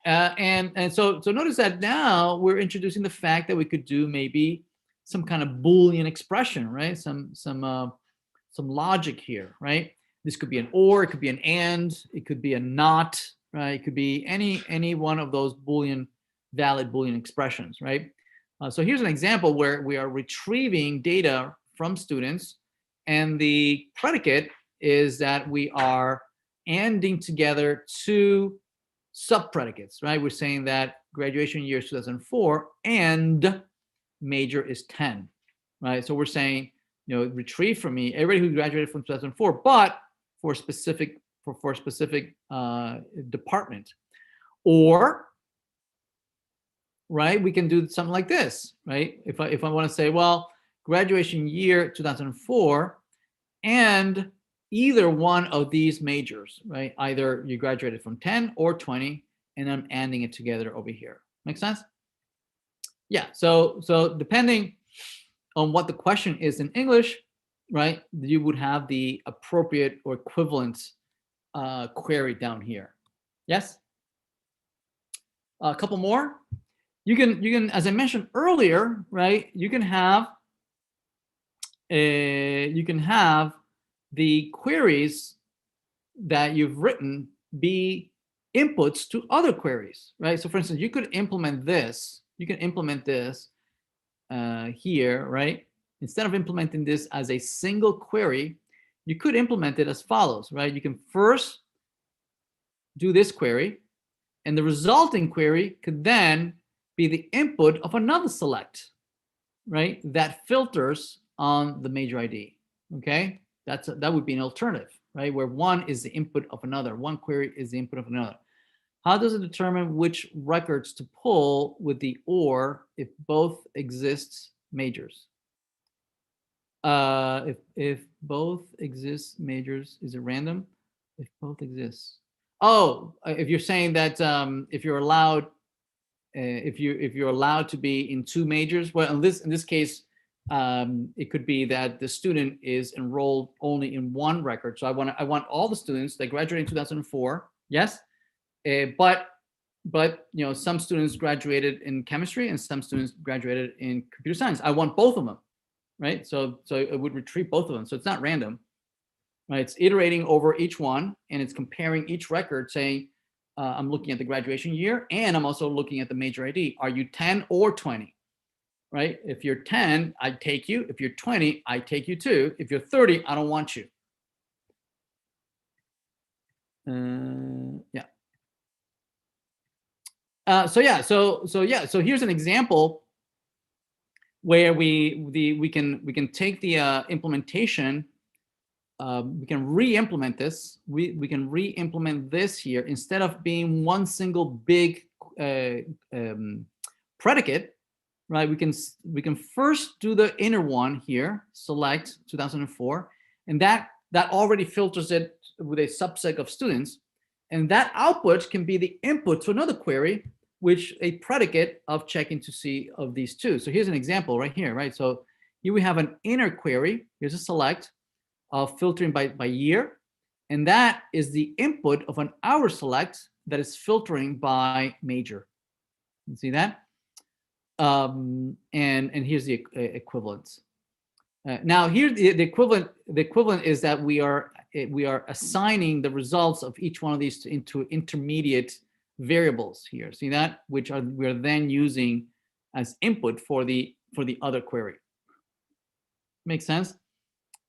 And so notice that now we're introducing the fact that we could do maybe some kind of Boolean expression, right? Some logic here, right? This could be an or, it could be an and, it could be a not, right? It could be any one of those valid Boolean expressions, right? So here's an example where we are retrieving data from students, and the predicate is that we are anding together two sub-predicates, right? We're saying that graduation year is 2004 and major is 10, right? So we're saying, retrieve from me everybody who graduated from 2004, but for a specific department. Or, right, we can do something like this, right? If I want to say, well, graduation year 2004 and either one of these majors, right? Either you graduated from 10 or 20, and I'm anding it together over here. Make sense? Yeah. So depending on what the question is in English, right, you would have the appropriate or equivalent query down here. Yes. A couple more. You can, as I mentioned earlier, right? You can have the queries that you've written be inputs to other queries, right? So for instance, you could implement this. You can implement this here, right? Instead of implementing this as a single query, you could implement it as follows, right? You can first do this query, and the resulting query could then be the input of another select, right? That filters on the major ID. Okay, that would be an alternative, right? Where one is the input of another, one query is the input of another. How does it determine which records to pull with the or if both exist majors? If both exist majors, is it random? If both exist. Oh, if you're saying that if you're allowed to be in two majors, well, in this case, it could be that the student is enrolled only in one record. So I want all the students that graduated in 2004. Yes, but some students graduated in chemistry and some students graduated in computer science. I want both of them, right? So it would retrieve both of them. So it's not random, right? It's iterating over each one, and it's comparing each record, saying, I'm looking at the graduation year, and I'm also looking at the major ID. Are you 10 or 20, right? If you're 10, I take you. If you're 20, I take you too. If you're 30, I don't want you. Yeah. So here's an example where we can take the implementation. We can re-implement this. We can re-implement this here instead of being one single big predicate, right? We can first do the inner one here, select 2004, and that already filters it with a subset of students, and that output can be the input to another query which a predicate of checking to see of these two. So here's an example right here, right? So here we have an inner query. Here's a select of filtering by year. And that is the input of an outer select that is filtering by major. You see that? And here's the equivalence. Now here the equivalent is that we are assigning the results of each one of these into intermediate variables here. See that? Which we're then using as input for the other query. Makes sense,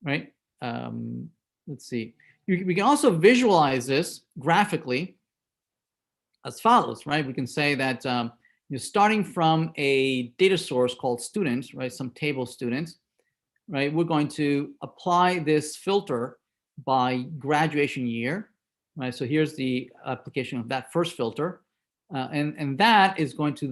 right? Let's see. We can also visualize this graphically as follows, right? We can say that you're starting from a data source called students, right? Some table students, right? We're going to apply this filter by graduation year, right? So here's the application of that first filter, and that is going to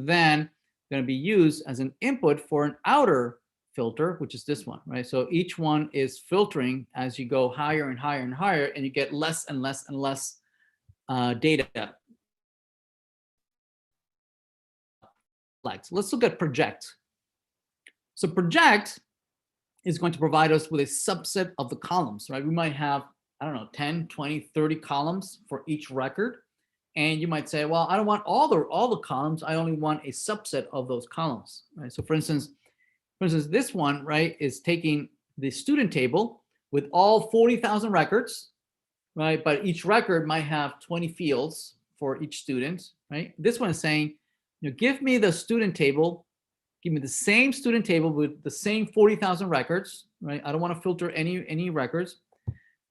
be used as an input for an outer filter, which is this one, right? So each one is filtering as you go higher and higher and higher, and you get less and less and less data. Let's look at project. So project is going to provide us with a subset of the columns, right? We might have, I don't know, 10, 20, 30 columns for each record. And you might say, well, I don't want all the columns. I only want a subset of those columns, right? So for instance, this one, right, is taking the student table with all 40,000 records, right? But each record might have 20 fields for each student, right? This one is saying, give me the student table, give me the same student table with the same 40,000 records, right? I don't want to filter any records.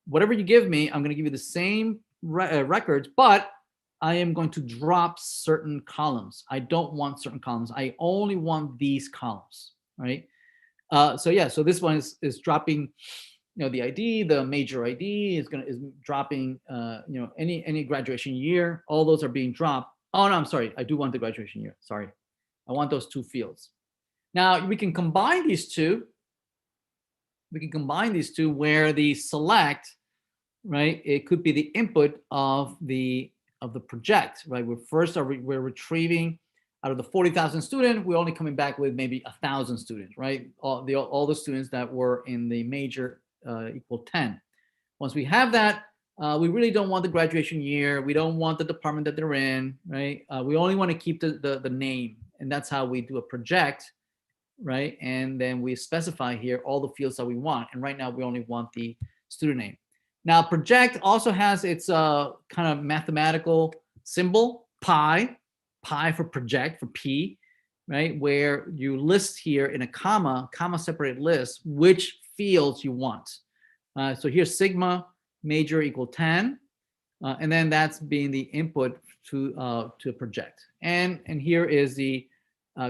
Whatever you give me, I'm going to give you the same records, but I am going to drop certain columns. I don't want certain columns. I only want these columns, right? So this one is dropping, the ID, the major ID is dropping, any graduation year. All those are being dropped. Oh no, I'm sorry. I do want the graduation year. Sorry, I want those two fields. Now we can combine these two. Where the select, right? It could be the input of the project, right? We're retrieving out of the 40,000 students, we're only coming back with maybe 1,000 students, right? All the students that were in the major equal 10. Once we have that, we really don't want the graduation year. We don't want the department that they're in, right? We only want to keep the name, and that's how we do a project, right? And then we specify here all the fields that we want. And right now we only want the student name. Now project also has its kind of mathematical symbol, pi for project, for P, right? Where you list here in a comma separated list, which fields you want. So here's sigma major equal 10. And then that's being the input to a project. And here is the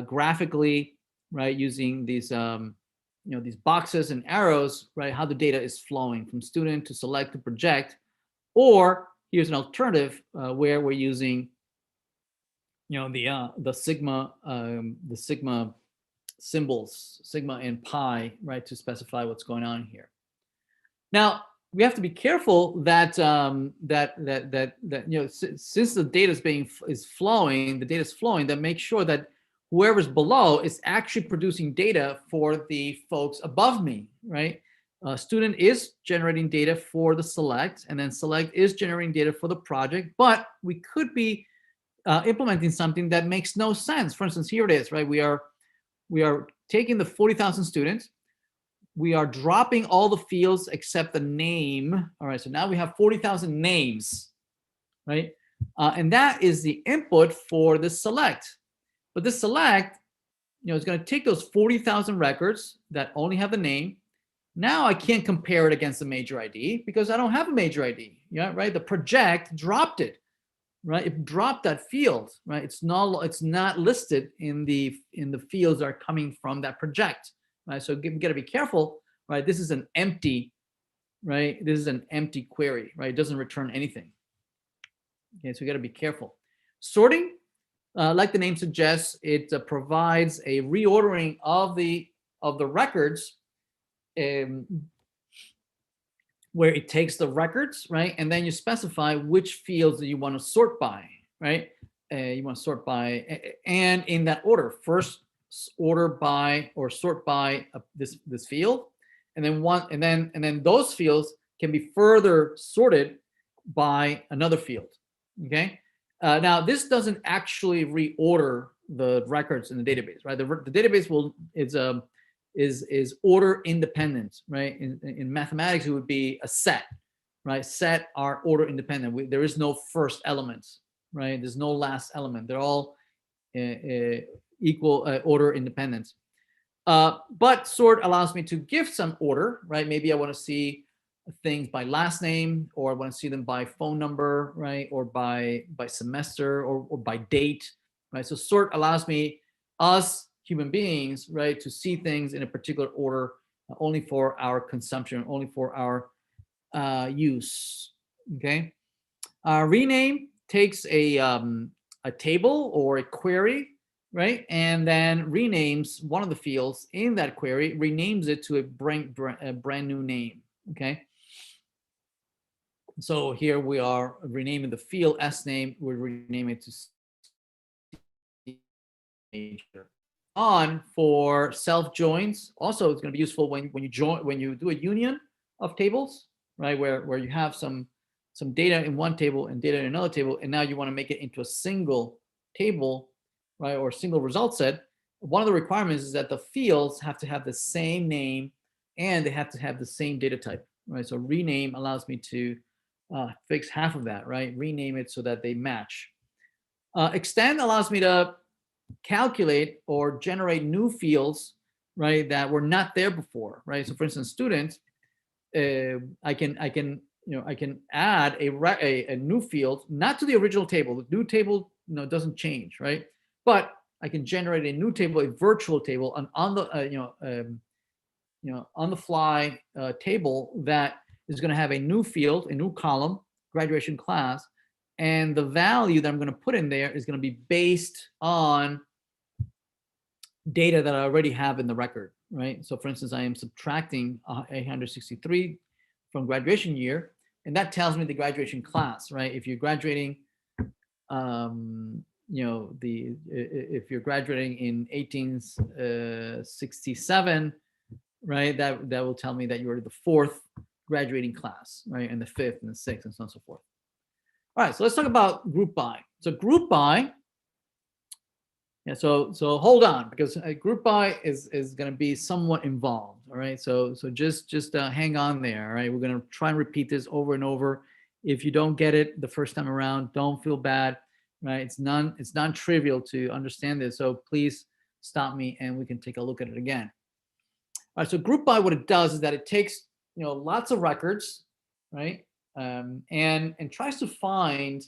graphically, right, using these these boxes and arrows, right, how the data is flowing from student to select to project. Or here's an alternative where we're using the sigma symbols, sigma and pi, right, to specify what's going on here. Now we have to be careful that since the data is flowing, that make sure that whoever's below is actually producing data for the folks above me, right? Student is generating data for the select, and then select is generating data for the project, but we could be implementing something that makes no sense. For instance, here it is, right? We are taking the 40,000 students, we are dropping all the fields except the name. All right, so now we have 40,000 names, right? And that is the input for the select. But this select, is going to take those 40,000 records that only have the name. Now I can't compare it against the major ID because I don't have a major ID, right? The project dropped it, right? It dropped that field, right? It's not listed in the fields that are coming from that project, right? So you got to be careful, right? This is an empty, right? This is an empty query, right? It doesn't return anything. Okay, so you got to be careful. Sorting, like the name suggests, it provides a reordering of the records, where it takes the records, right, and then you specify which fields that you want to sort by, right? you want to sort by, and in that order. First, order by or sort by this field, and then those fields can be further sorted by another field. Okay. Now this doesn't actually reorder the records in the database, right? The database is order independent, right? In mathematics, it would be a set, right? Set are order independent. There is no first element, right? There's no last element. They're all equal order independent. But sort allows me to give some order, right? Maybe I want to see things by last name, or I want to see them by phone number, right? Or by semester, or by date, right? So sort allows me, us human beings, right, to see things in a particular order, only for our consumption, only for our use. Okay. Rename takes a table or a query, right, and then renames one of the fields in that query, renames it to a brand new name. Okay. So here we are renaming the field S name. We're renaming it to major. On for self joins. Also, it's going to be useful when you do a union of tables, right? Where you have some data in one table and data in another table, and now you want to make it into a single table, right, or single result set. One of the requirements is that the fields have to have the same name and they have to have the same data type, right? So rename allows me to fix half of that, right? Rename it so that they match. Extend allows me to calculate or generate new fields, right, that were not there before, right? So for instance, student, I can add a new field, not to the original table. The new table, doesn't change, right? But I can generate a new table, a virtual table, on the fly table that is going to have a new field, a new column, graduation class, and the value that I'm going to put in there is going to be based on data that I already have in the record, right? So for instance, I am subtracting 863 from graduation year, and that tells me the graduation class, right? If you're graduating, if you're graduating in 1867, right, that will tell me that you're the 4th graduating class, right, and the 5th and the 6th and so on and so forth. All right, so let's talk about group by. So group by, yeah, so hold on, because group by is going to be somewhat involved. All right, so just hang on there. All right, we're going to try and repeat this over and over. If you don't get it the first time around, don't feel bad. Right, it's non-trivial to understand this. So please stop me and we can take a look at it again. All right, so group by, what it does is that it takes lots of records, right, and tries to find,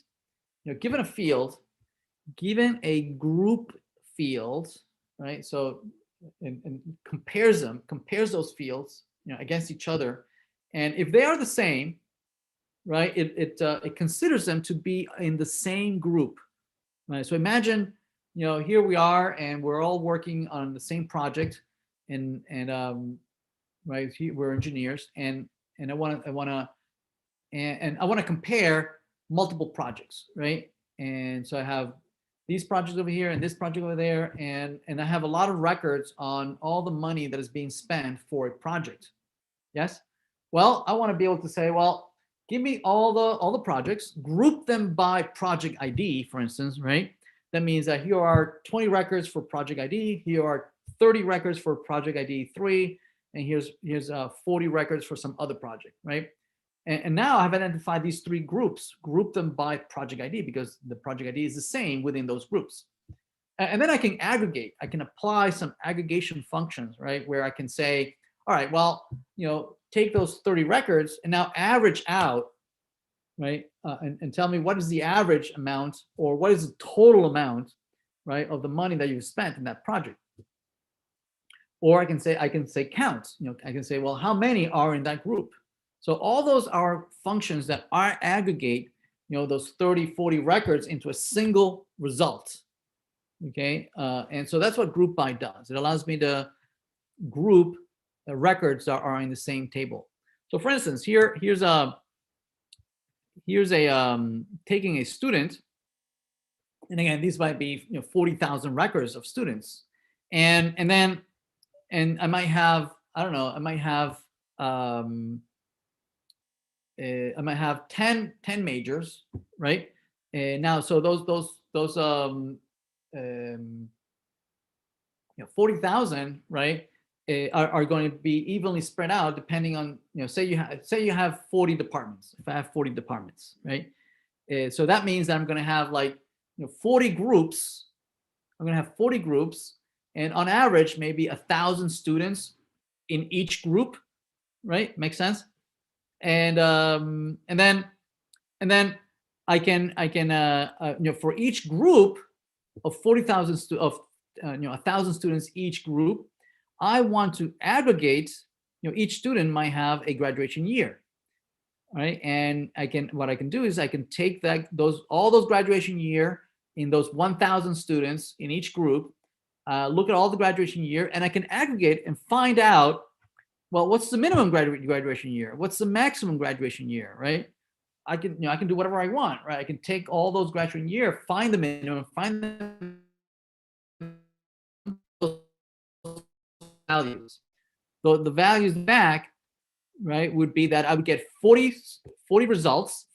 given a field, given a group field, right? So and compares those fields, against each other, and if they are the same, right, it considers them to be in the same group, right? So imagine, here we are and we're all working on the same project, and right, we're engineers, and I want to compare multiple projects, right? And so I have these projects over here and this project over there, and I have a lot of records on all the money that is being spent for a project. Yes. Well, I want to be able to say, well, give me all the projects, group them by project ID, for instance, right? That means that here are 20 records for project ID, here are 30 records for project ID 3, and here's 40 records for some other project, right? And now I've identified these 3 groups, group them by project ID, because the project ID is the same within those groups. And then I can aggregate. I can apply some aggregation functions, right? Where I can say, all right, well, take those 30 records and now average out, right? And tell me what is the average amount, or what is the total amount, right, of the money that you've spent in that project. Or I can say count. I can say, well, how many are in that group? So all those are functions that are aggregate, those 30, 40 records into a single result. Okay, and so that's what group by does. It allows me to group the records that are in the same table. So for instance, here's taking a student, And again, these might be 40,000 records of students, and I might have, I don't know, I might have 10 majors, right? Now, so those 40,000, right, are going to be evenly spread out depending on, say you have 40 departments. If I have 40 departments, right, so that means that I'm going to have like 40 groups. I'm going to have 40 groups, and on average, maybe 1,000 students in each group, right? Makes sense. And then I can for each group of 40,000 of 1,000 students each group, I want to aggregate. Each student might have a graduation year, right? And what I can do is I can take all those graduation year in those 1,000 students in each group, look at all the graduation year, and I can aggregate and find out, well, what's the minimum graduation year? What's the maximum graduation year, right? I can do whatever I want, right? I can take all those graduation year, find the minimum, find the values. So the values back, right, would be that I would get 40 results.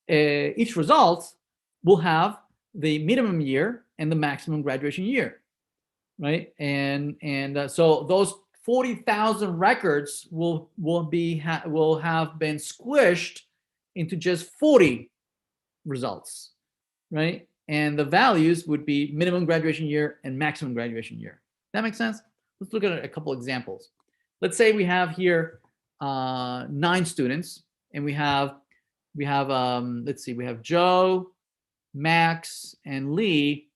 Each result will have the minimum year and the maximum graduation year, right? And so those 40,000 records will have been squished into just 40 results, right? And the values would be minimum graduation year and maximum graduation year. That makes sense? Let's look at a couple examples. Let's say we have here 9 students, and we have let's see, we have Joe, Max, and Lee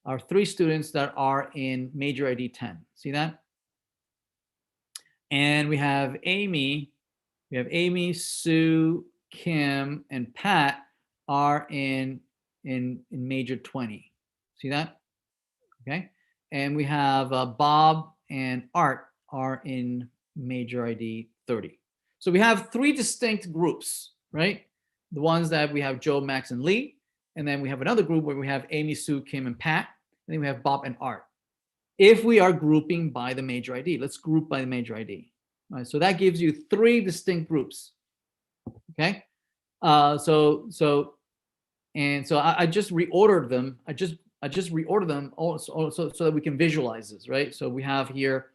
are 3 students that are in major ID 10. See that? And we have Amy, Sue, Kim, and Pat are in major 20. See that? Okay. And we have Bob and Art are in major ID 30. So we have 3 distinct groups, right? The ones that we have Joe, Max, and Lee. And then we have another group where we have Amy, Sue, Kim, and Pat. And then we have Bob and Art. If we are grouping by the major ID, let's group by the major ID. All right, so that gives you 3 distinct groups. Okay. So I just reordered them. I just reordered them also so that we can visualize this, right? So we have here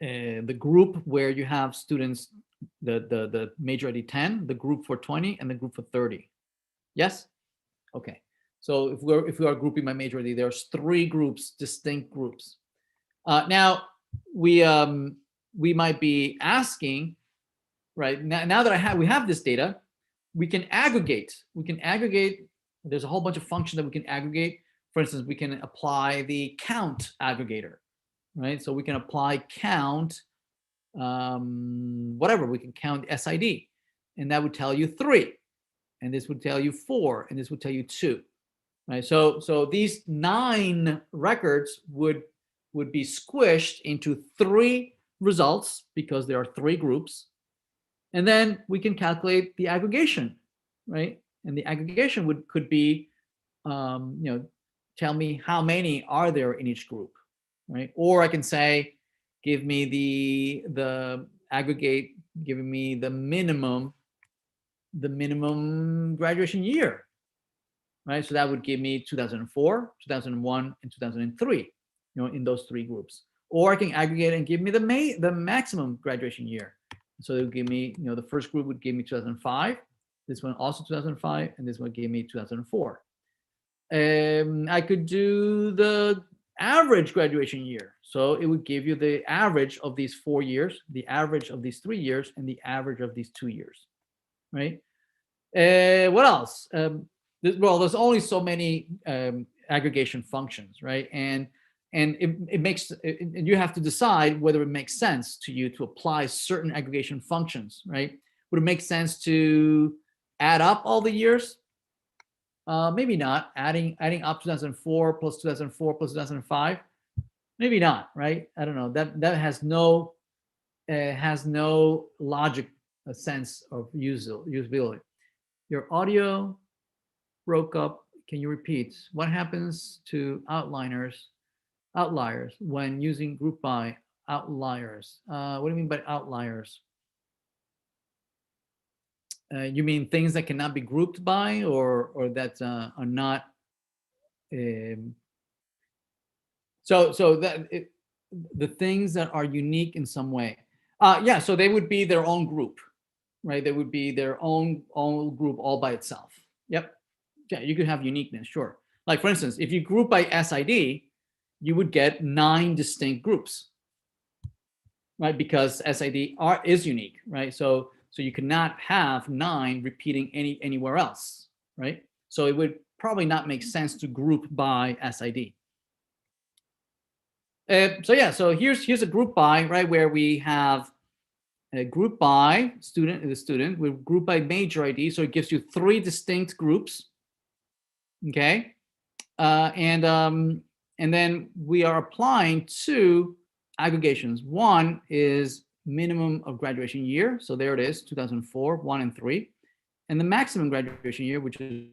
the group where you have students, the major ID 10, the group for 20, and the group for 30. Yes? Okay. So if we are grouping by major ID, there's 3 groups, distinct groups. Now we might be asking, right? Now that we have this data, we can aggregate. There's a whole bunch of functions that we can aggregate. For instance, we can apply the count aggregator, right? So we can apply count, whatever. We can count SID, and that would tell you 3, and this would tell you 4, and this would tell you 2, right? So these 9 records would be squished into 3 results because there are 3 groups. And then we can calculate the aggregation, right? And the aggregation could be, tell me how many are there in each group, right? Or I can say, give me the aggregate, giving me the minimum graduation year, right? So that would give me 2004, 2001, and 2003, in those 3 groups. Or I can aggregate and give me the maximum graduation year. So it would give me, the first group would give me 2005, this one also 2005, and this one gave me 2004. I could do the average graduation year. So it would give you the average of these 4 years, the average of these 3 years, and the average of these 2 years, right? What else? Well, there's only so many aggregation functions, right? And it makes, and you have to decide whether it makes sense to you to apply certain aggregation functions, right? Would it make sense to add up all the years? Maybe not. Adding up 2004 plus 2004 plus 2005, maybe not, right? I don't know. That has no logic, a sense of usability. Your audio broke up. Can you repeat? What happens to outliers when using group by outliers? What do you mean by outliers? You mean things that cannot be grouped by, or that are not? So that the things that are unique in some way. Yeah, so they would be their own group, right? They would be their own group all by itself. Yep. Yeah, you could have uniqueness, sure. Like for instance, if you group by SID, you would get 9 distinct groups, right? Because SID is unique, right? So you cannot have 9 repeating anywhere else, right? So it would probably not make sense to group by SID. So yeah, so here's a group by, right, where we have a group by student with group by major ID, so it gives you 3 distinct groups. Okay, and then we are applying 2 aggregations. One is minimum of graduation year, so there it is, 2004, 1 and 3, and the maximum graduation year, which is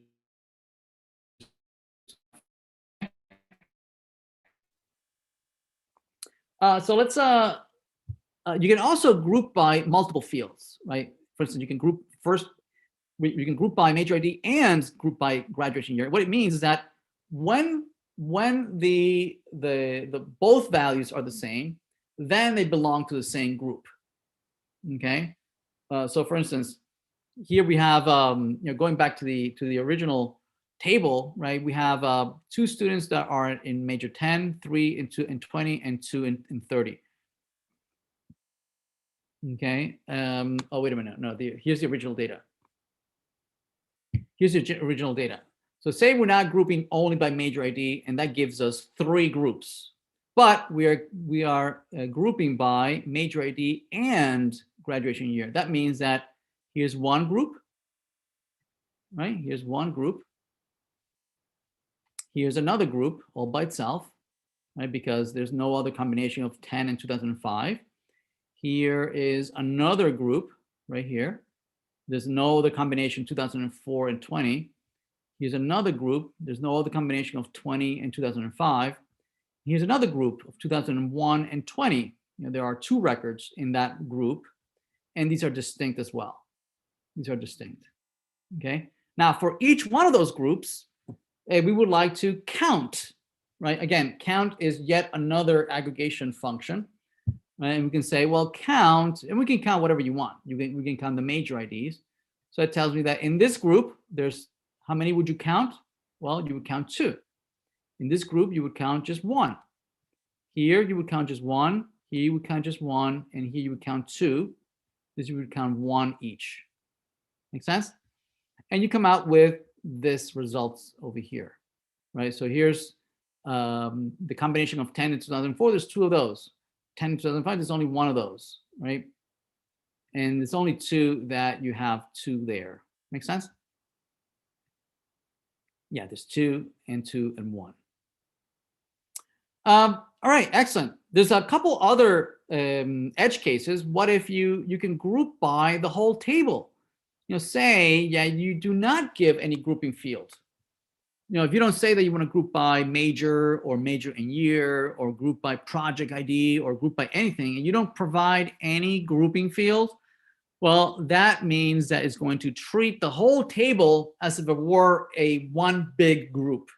so let's you can also group by multiple fields, right? For instance, you can group you can group by major ID and group by graduation year. What it means is that when the both values are the same, then they belong to the same group. Okay, so for instance, here we have going back to the original table, right? We have 2 students that are in major 10, 3 in 20, and 2 in 30. Okay. Oh, wait a minute. No, here's the original data. Here's the original data. So say we're not grouping only by major ID, and that gives us 3 groups. But we are grouping by major ID and graduation year. That means that here's one group, right? Here's one group. Here's another group all by itself, right? Because there's no other combination of 10 and 2005. Here is another group right here. There's no other combination 2004 and 20. Here's another group. There's no other combination of 20 and 2005. Here's another group of 2001 and 20. There are 2 records in that group, and these are distinct as well. These are distinct. Okay. Now, for each one of those groups, we would like to count, right? Again, count is yet another aggregation function. Right? And we can say, well, count, and we can count whatever you want. We can count the major IDs. So it tells me that in this group, there's, how many would you count? Well, you would count 2. In this group, you would count just 1. Here, you would count just 1. Here, you would count just 1. And here, you would count 2. This, you would count 1 each. Make sense? And you come out with this results over here, right? So here's the combination of 10 and 2004. There's 2 of those. 10 and 2005, there's only 1 of those, right? And it's only 2 that you have 2 there. Make sense? Yeah, there's 2 and 2 and 1. All right, excellent. There's a couple other edge cases. What if you can group by the whole table? Say, yeah, you do not give any grouping field. If you don't say that you want to group by major or major in year or group by project ID or group by anything, and you don't provide any grouping field, well, that means that it's going to treat the whole table as if it were one big group.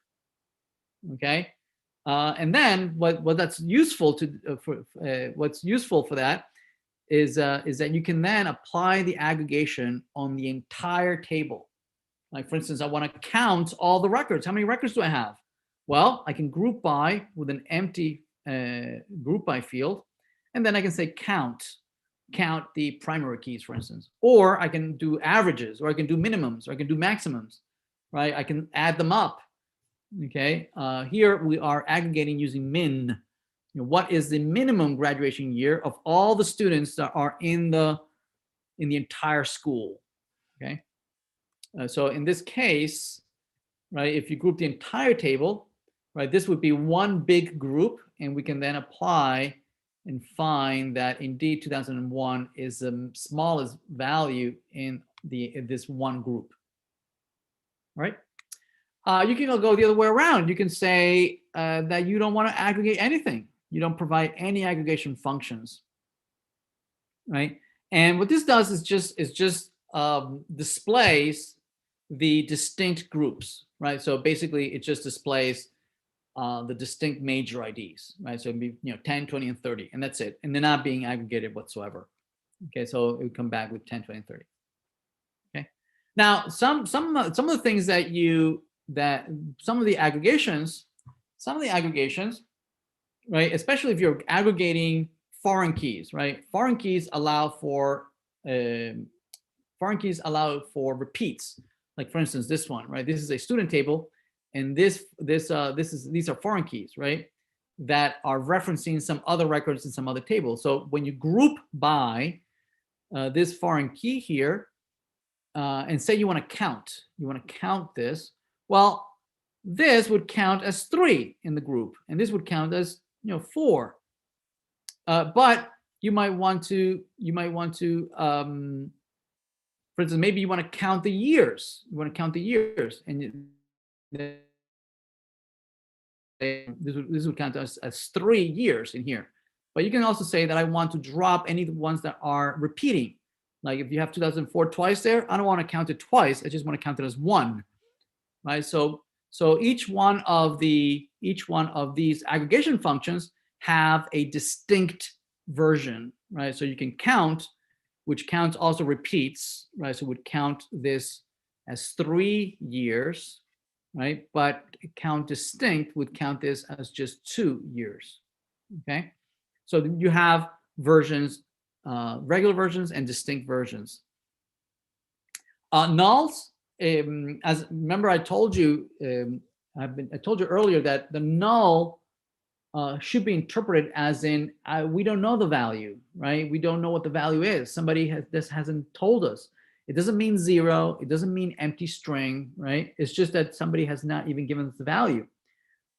Okay, and then what that's useful to what's useful for that is that you can then apply the aggregation on the entire table. Like, for instance, I want to count all the records. How many records do I have? Well, I can group by with an empty group by field, and then I can say count the primary keys, for instance. Or I can do averages, or I can do minimums, or I can do maximums, right? I can add them up. Okay, here we are aggregating using min. What is the minimum graduation year of all the students that are in the entire school? Okay. So in this case, right, if you group the entire table, right, this would be one big group, and we can then apply and find that indeed 2001 is the smallest value in this one group. right? You can go the other way around. You can say that you don't want to aggregate anything. You don't provide any aggregation functions, right? And what this does is just displays the distinct groups, right? So basically, it just displays the distinct major IDs, right? So it'd be 10, 20, and 30, and that's it. And they're not being aggregated whatsoever. Okay, so it would come back with 10, 20, and 30. Okay. Now, some of the things some of the aggregations, right? Especially if you're aggregating foreign keys, right? Foreign keys allow for repeats. Like for instance, this one, right? This is a student table, and these are foreign keys, right? That are referencing some other records in some other table. So when you group by this foreign key here, and say you want to count this, well, this would count as 3 in the group, and this would count as 4. But you might want to, for instance, maybe you want to count the years. And this would count as 3 years in here. But you can also say that I want to drop any of the ones that are repeating. Like if you have 2004 twice there, I don't want to count it twice. I just want to count it as 1, right? So each one of these aggregation functions have a distinct version, right? So you can count, which counts also repeats, right? So would count this as 3 years, right? But count distinct would count this as just 2 years, okay? So you have versions, regular versions and distinct versions. Nulls, remember I told you, I told you earlier that the null should be interpreted as in we don't know the value, right? We don't know what the value is. Somebody hasn't told us. It doesn't mean 0. It doesn't mean empty string, right? It's just that somebody has not even given us the value.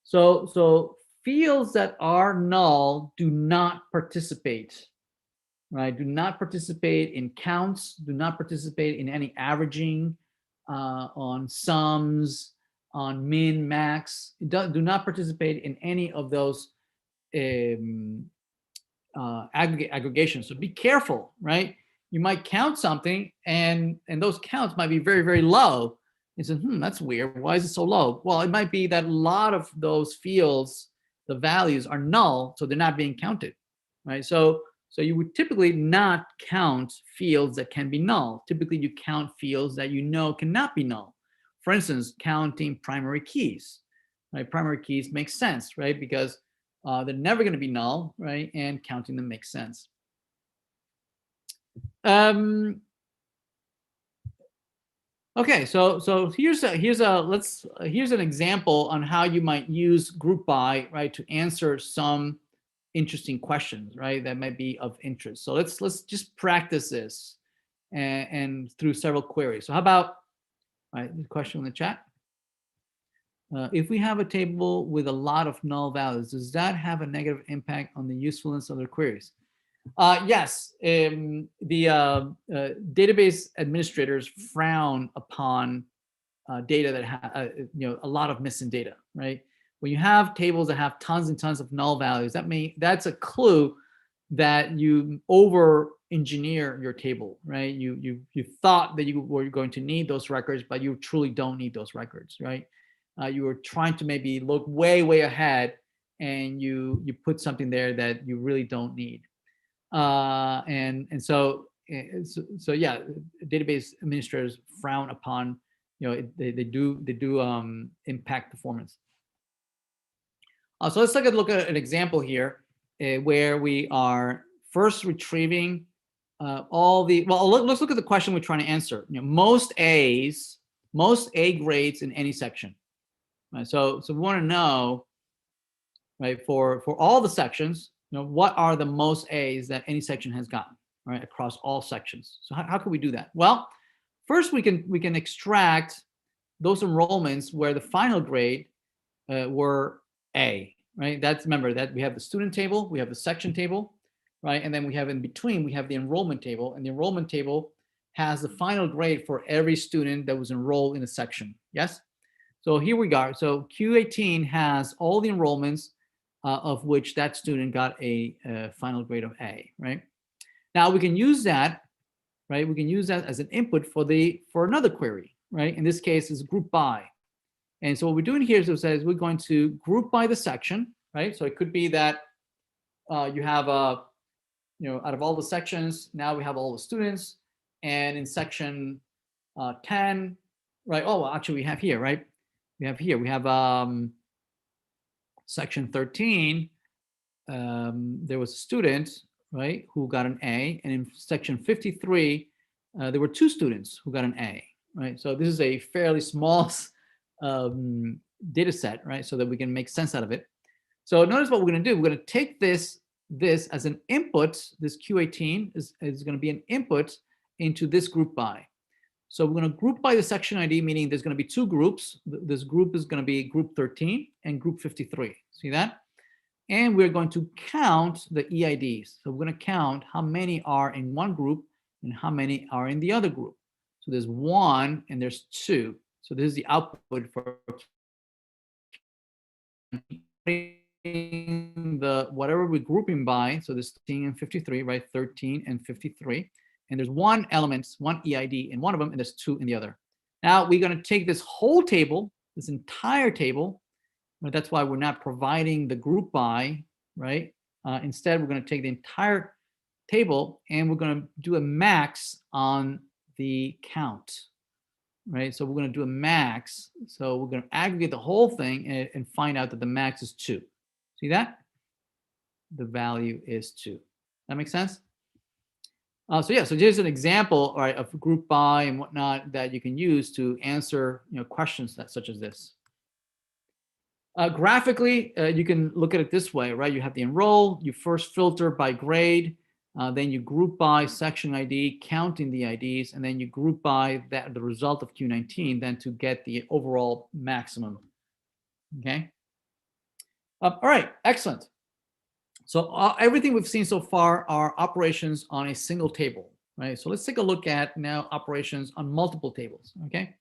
So fields that are null do not participate, right? Do not participate in counts. Do not participate in any averaging, on sums, on min, max. Do not participate in any of those aggregations. So be careful, right? You might count something, and those counts might be very, very low. You say, that's weird. Why is it so low? Well, it might be that a lot of those fields, the values are null, so they're not being counted, right? So you would typically not count fields that can be null. Typically, you count fields that cannot be null. For instance, counting primary keys, right? Primary keys make sense, right? Because they're never going to be null, right? And counting them makes sense. Okay, so here's an example on how you might use group by, right, to answer some interesting questions, right, that might be of interest. So let's just practice this and through several queries. So how about, right, the question in the chat? If we have a table with a lot of null values, does that have a negative impact on the usefulness of the queries? Yes, the database administrators frown upon data that have a lot of missing data, right? When you have tables that have tons and tons of null values, that's a clue that you over-engineer your table, right? You thought that you were going to need those records, but you truly don't need those records, right? You were trying to maybe look way ahead, and you put something there that you really don't need. So yeah, database administrators frown upon, they do impact performance. So let's look at an example here where we are first retrieving let's look at the question we're trying to answer. Most A grades in any section, right? So we want to know, right, for all the sections, what are the most A's that any section has gotten, right, across all sections. So how can we do that? Well, first we can extract those enrollments where the final grade were A, right? Remember that we have the student table, we have the section table, right? And then we have in between, we have the enrollment table, and the enrollment table has the final grade for every student that was enrolled in a section. Yes? So here we go. So Q18 has all the enrollments of which that student got a final grade of A, right? Now we can use that, right? We can use that as an input for another query, right? In this case, is group by. And so what we're doing here is it says we're going to group by the section, right? So it could be that you have a, out of all the sections, now we have all the students, and in section 10, right? Oh, well, actually we have here, right? We have section 13. There was a student, right, who got an A, and in section 53, there were 2 students who got an A, right? So this is a fairly small data set, right? So that we can make sense out of it. So notice what we're going to do. We're going to take this as an input. This Q18 is going to be an input into this group by. So we're going to group by the section ID, meaning there's going to be 2 groups. This group is going to be group 13 and group 53. See that? And we're going to count the EIDs. So we're going to count how many are in one group and how many are in the other group. So there's 1 and there's 2. So this is the output for the whatever we're grouping by. So there's 13 and 53, right? 13 and 53. And there's 1 element, 1 EID in one of them, and there's 2 in the other. Now we're going to take this whole table, this entire table. But that's why we're not providing the group by, right? Instead, we're going to take the entire table and we're going to do a max on the count, right? So we're going to do a max. So we're going to aggregate the whole thing and find out that the max is 2. See that? The value is 2. That makes sense? So yeah, so here's an example, right, of group by and whatnot that you can use to answer, questions such as this. Graphically, you can look at it this way, right? You have the enroll, you first filter by grade, then you group by section ID, counting the IDs, and then you group by the result of Q19, then to get the overall maximum. Okay. All right, excellent. So everything we've seen so far are operations on a single table, right? So let's take a look at now operations on multiple tables. Okay.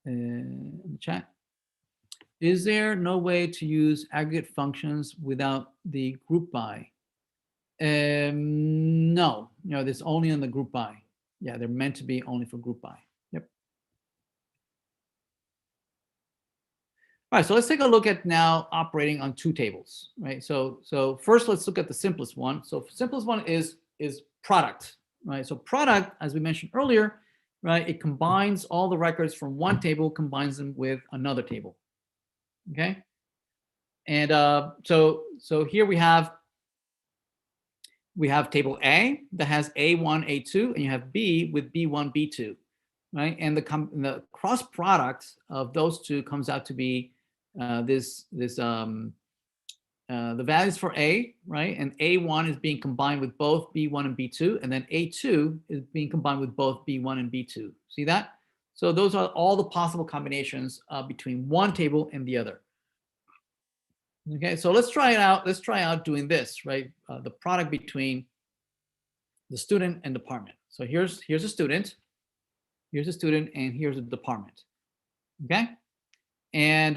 In the chat. Is there no way to use aggregate functions without the group by? No, there's only on the group by. Yeah, they're meant to be only for group by. Yep. All right, so let's take a look at now operating on 2 tables, right? So first let's look at the simplest one. So simplest one is product, right? So product, as we mentioned earlier, right, it combines all the records from one table, combines them with another table. Okay, and so here we have table A that has A1, A2, and you have B with B1, B2, right? And the cross product of those 2 comes out to be the values for A, right? And A1 is being combined with both B1 and B2, and then A2 is being combined with both B1 and B2. See that? So those are all the possible combinations between one table and the other. Okay, so let's try it out. Let's try out doing this, right? The product between the student and department. So here's a student, and here's a department. Okay, and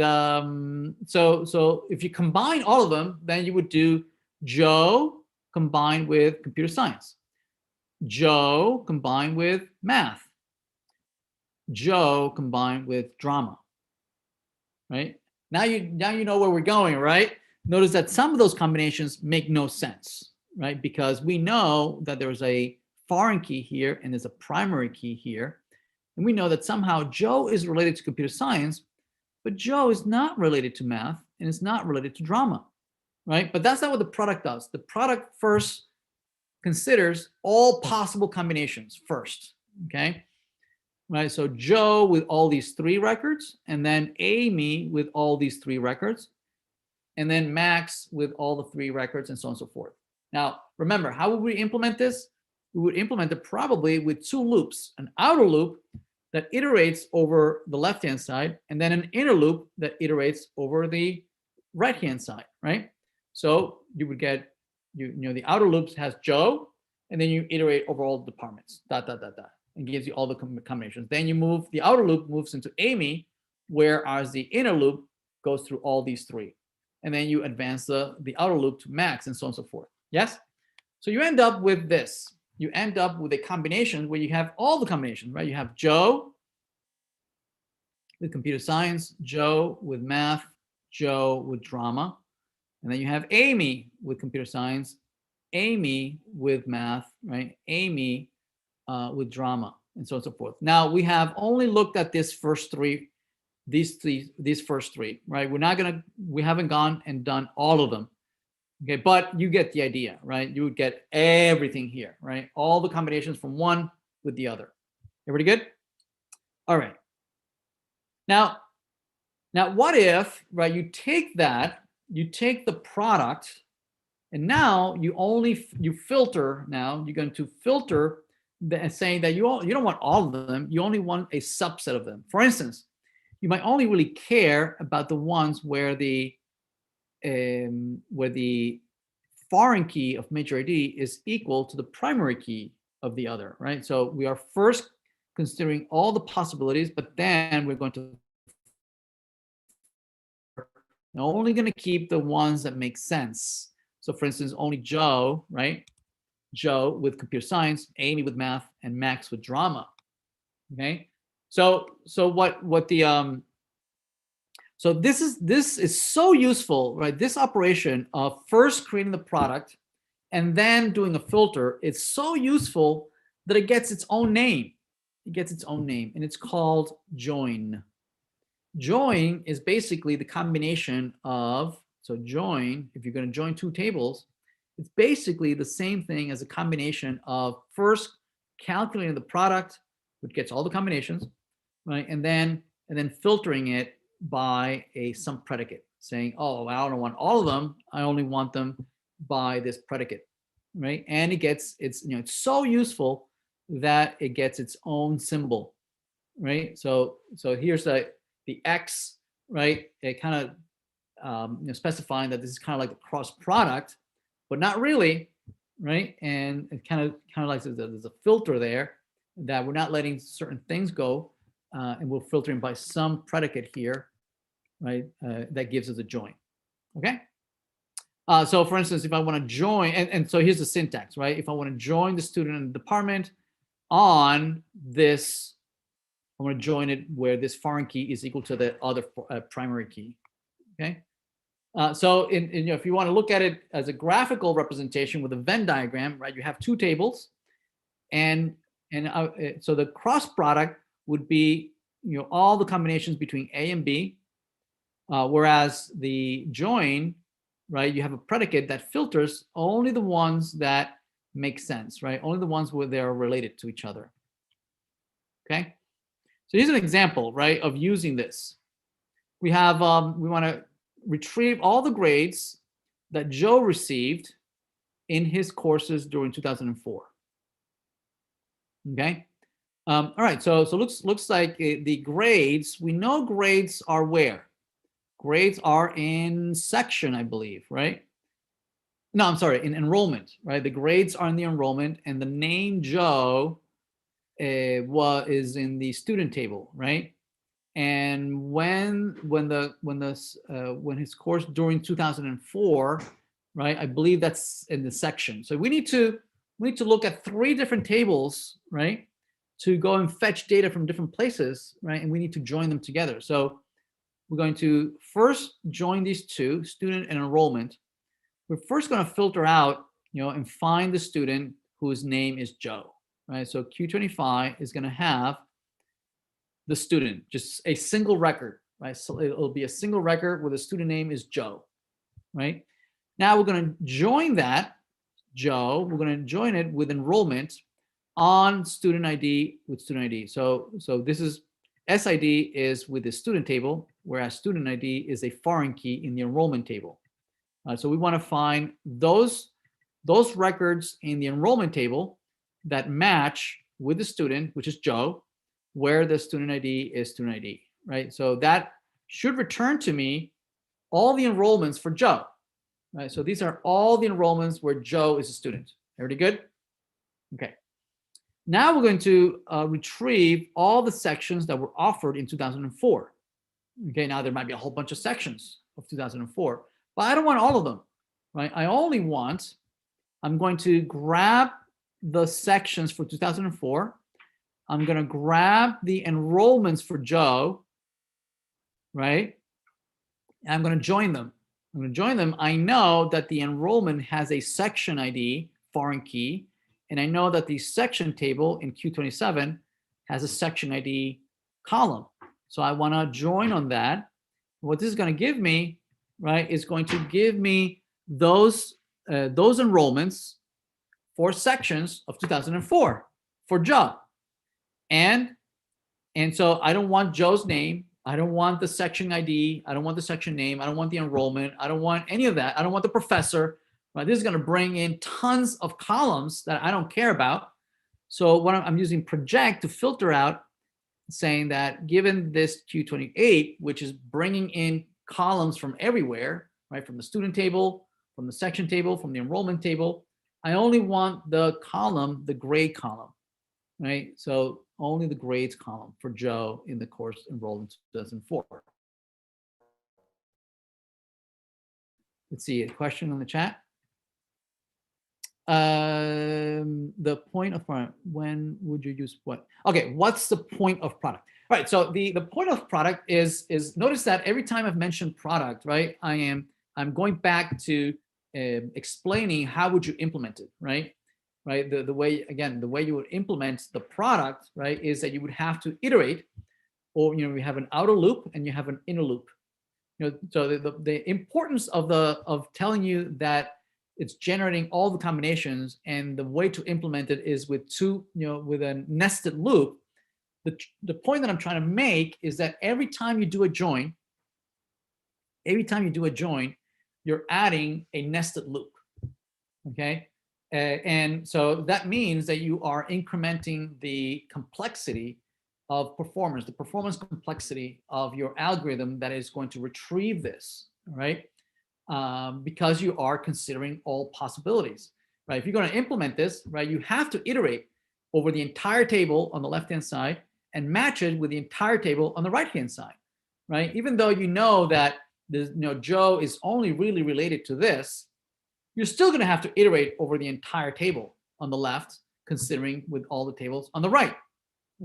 so if you combine all of them, then you would do Joe combined with computer science, Joe combined with math, Joe combined with drama, right? Now you know where we're going, right? Notice that some of those combinations make no sense, right? Because we know that there's a foreign key here and there's a primary key here. And we know that somehow Joe is related to computer science, but Joe is not related to math and it's not related to drama, right? But that's not what the product does. The product first considers all possible combinations first, okay? Right, so Joe with all these 3 records, and then Amy with all these 3 records, and then Max with all the 3 records, and so on and so forth. Now, remember, how would we implement this? We would implement it probably with 2 loops, an outer loop that iterates over the left-hand side, and then an inner loop that iterates over the right-hand side, right? So you would get, the outer loops has Joe, and then you iterate over all the departments, and gives you all the combinations. Then you move, the outer loop moves into Amy, whereas the inner loop goes through all these three. And then you advance the outer loop to Max, and so on and so forth. Yes? So you end up with this. You end up with a combination where you have all the combinations, right? You have Joe with computer science, Joe with math, Joe with drama. And then you have Amy with computer science, Amy with math, right? Amy with drama, and so on and so forth. Now, we have only looked at these first three, right? We haven't gone and done all of them. Okay, but you get the idea, right? You would get everything here, right? All the combinations from one with the other. Everybody good? All right. Now what if, right, you take the product, and now you filter. Now you're going to filter saying that you don't want all of them, you only want a subset of them. For instance, you might only really care about the ones where the foreign key of major ID is equal to the primary key of the other, right? So we are first considering all the possibilities, but then we're going to only going to keep the ones that make sense. So for instance, only Joe, right? Joe with computer science, Amy with math, and Max with drama. Okay. So this is so useful, right? This operation of first creating the product and then doing a filter, it's so useful that it gets its own name. It gets its own name, and it's called join. Join is basically the combination of, so join, if you're going to join two tables, it's basically the same thing as a combination of first calculating the product, which gets all the combinations, right? And then filtering it by some predicate, saying, oh, I don't want all of them, I only want them by this predicate, right? And it's so useful that it gets its own symbol, right? So here's the X, right? It kind of specifying that this is kind of like the cross product, but not really, right? And it kind of like there's a filter there that we're not letting certain things go, and we're filtering by some predicate here, right? That gives us a join. Okay. So for instance, if I want to join, and so here's the syntax, right? If I want to join the student in the department on this, I want to join it where this foreign key is equal to the other primary key. Okay. So if you want to look at it as a graphical representation with a Venn diagram, right? You have two tables, and so the cross product would be all the combinations between A and B, whereas the join, right? You have a predicate that filters only the ones that make sense, right? Only the ones where they're related to each other. Okay. So here's an example, right, of using this. We have we want to retrieve all the grades that Joe received in his courses during 2004. Okay. All right. So looks like the grades. We know grades are where? Grades are in section, I believe, right? No, I'm sorry, in enrollment, right? The grades are in the enrollment, and the name Joe is in the student table, right? And when his course during 2004, right? I believe that's in the section. So we need to look at three different tables, right? To go and fetch data from different places, right? And we need to join them together. So we're going to first join these two, student and enrollment. We're first going to filter out, and find the student whose name is Joe, right? So Q25 is going to have the student, just a single record, right? So it'll be a single record where the student name is Joe, right? Now we're going to join that Joe. We're going to join it with enrollment on student ID with student ID. So this is SID is with the student table, whereas student ID is a foreign key in the enrollment table. So we want to find those records in the enrollment table that match with the student, which is Joe, where the student ID is student ID, right? So that should return to me all the enrollments for Joe, right? So these are all the enrollments where Joe is a student. Everybody good? Okay. Now we're going to retrieve all the sections that were offered in 2004. Okay, now there might be a whole bunch of sections of 2004, but I don't want all of them, right? I only want, I'm going to grab the sections for 2004. I'm going to grab the enrollments for Joe, right? And I'm going to join them. I'm going to join them. I know that the enrollment has a section ID, foreign key, and I know that the section table in Q27 has a section ID column. So I want to join on that. What this is going to give me, right, is going to give me those enrollments for sections of 2004 for Joe. And so I don't want Joe's name. I don't want the section ID. I don't want the section name. I don't want the enrollment. I don't want any of that. I don't want the professor. Right? This is going to bring in tons of columns that I don't care about. So what I'm using project to filter out, saying that given this Q28, which is bringing in columns from everywhere, right, from the student table, from the section table, from the enrollment table, I only want the column, the grade column, right? So only the grades column for Joe in the course enrolled in 2004. Let's see, a question in the chat. The point of product, when would you use what? Okay, what's the point of product? All right, so the point of product is notice that every time I've mentioned product, right, I'm going back to explaining how would you implement it, right? Right, the way, again, the way you would implement the product, right, is that you would have to iterate, or you have an outer loop and you have an inner loop. So the importance of telling you that it's generating all the combinations, and the way to implement it is with with a nested loop. The point that I'm trying to make is that every time you do a join, you're adding a nested loop. Okay. And so that means that you are incrementing the complexity of performance, the performance complexity of your algorithm that is going to retrieve this, right? Because you are considering all possibilities, right? If you're going to implement this, right, you have to iterate over the entire table on the left-hand side and match it with the entire table on the right-hand side, right? Even though you know that Joe is only really related to this, you're still going to have to iterate over the entire table on the left, considering with all the tables on the right.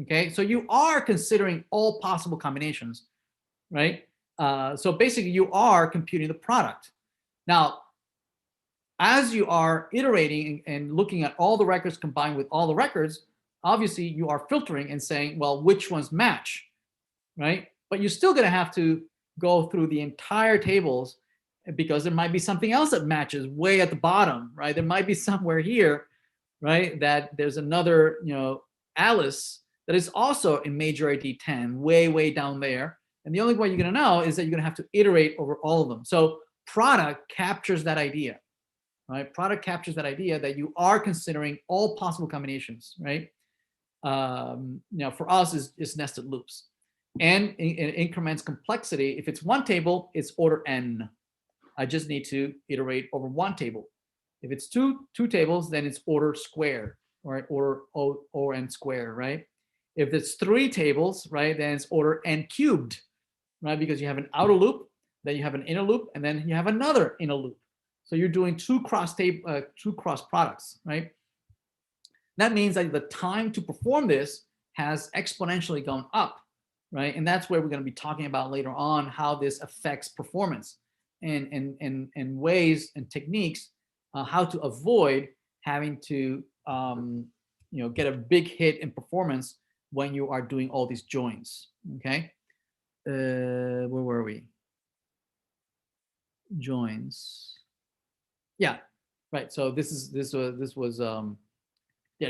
Okay, so you are considering all possible combinations, right? So basically, you are computing the product. Now, as you are iterating and looking at all the records combined with all the records, obviously you are filtering and saying, well, which ones match, right? But you're still going to have to go through the entire tables, because there might be something else that matches way at the bottom, right? There might be somewhere here, right, that there's another, Alice that is also in major ID 10, way down there. And the only way you're going to know is that you're going to have to iterate over all of them. So product captures that idea, right? Product captures that idea that you are considering all possible combinations, right? For us, is nested loops. And it increments complexity. If it's one table, it's order n. I just need to iterate over one table. If it's two tables, then it's order square, right? Order O n square, right? If it's three tables, right, then it's order n cubed, right? Because you have an outer loop, then you have an inner loop, and then you have another inner loop. So you're doing two cross products, right? That means that the time to perform this has exponentially gone up, right? And that's where we're going to be talking about later on how this affects performance and ways and techniques how to avoid having to get a big hit in performance when you are doing all these joins. Okay, where were we? Joins. Yeah, right. So this was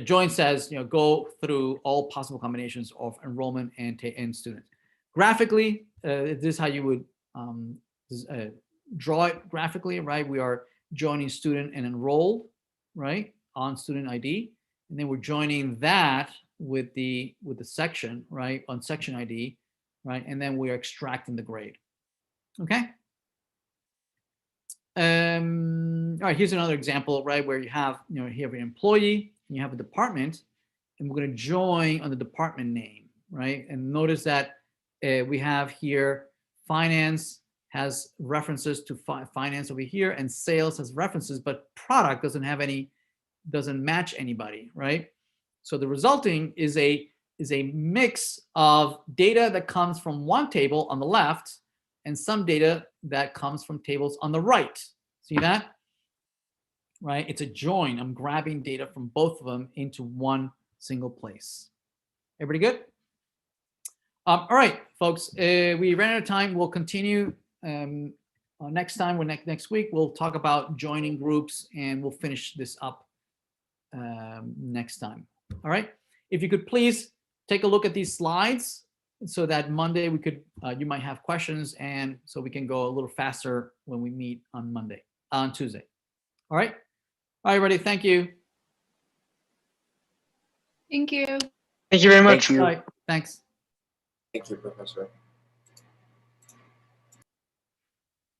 join says go through all possible combinations of enrollment and students. Graphically, this is how you would draw it graphically, right? We are joining student and enrolled, right, on student ID, and then we're joining that with the section, right, on section ID, right, and then we are extracting the grade. Okay. All right, here's another example, right, where you have, here we have an employee, and you have a department, and we're going to join on the department name, right? And notice that we have here finance has references to finance over here, and sales has references, but product doesn't have any, doesn't match anybody, right? So the resulting is a mix of data that comes from one table on the left and some data that comes from tables on the right. See that? Right? It's a join. I'm grabbing data from both of them into one single place. Everybody good? All right, folks, we ran out of time. We'll continue next time, or next week. We'll talk about joining groups, and we'll finish this up next time. All right. If you could please take a look at these slides so that Monday we could, you might have questions, and so we can go a little faster when we meet on Tuesday. All right. All right, everybody. Thank you. Thank you. Thank you very much. Thank you. All right. Thanks. Thank you, Professor.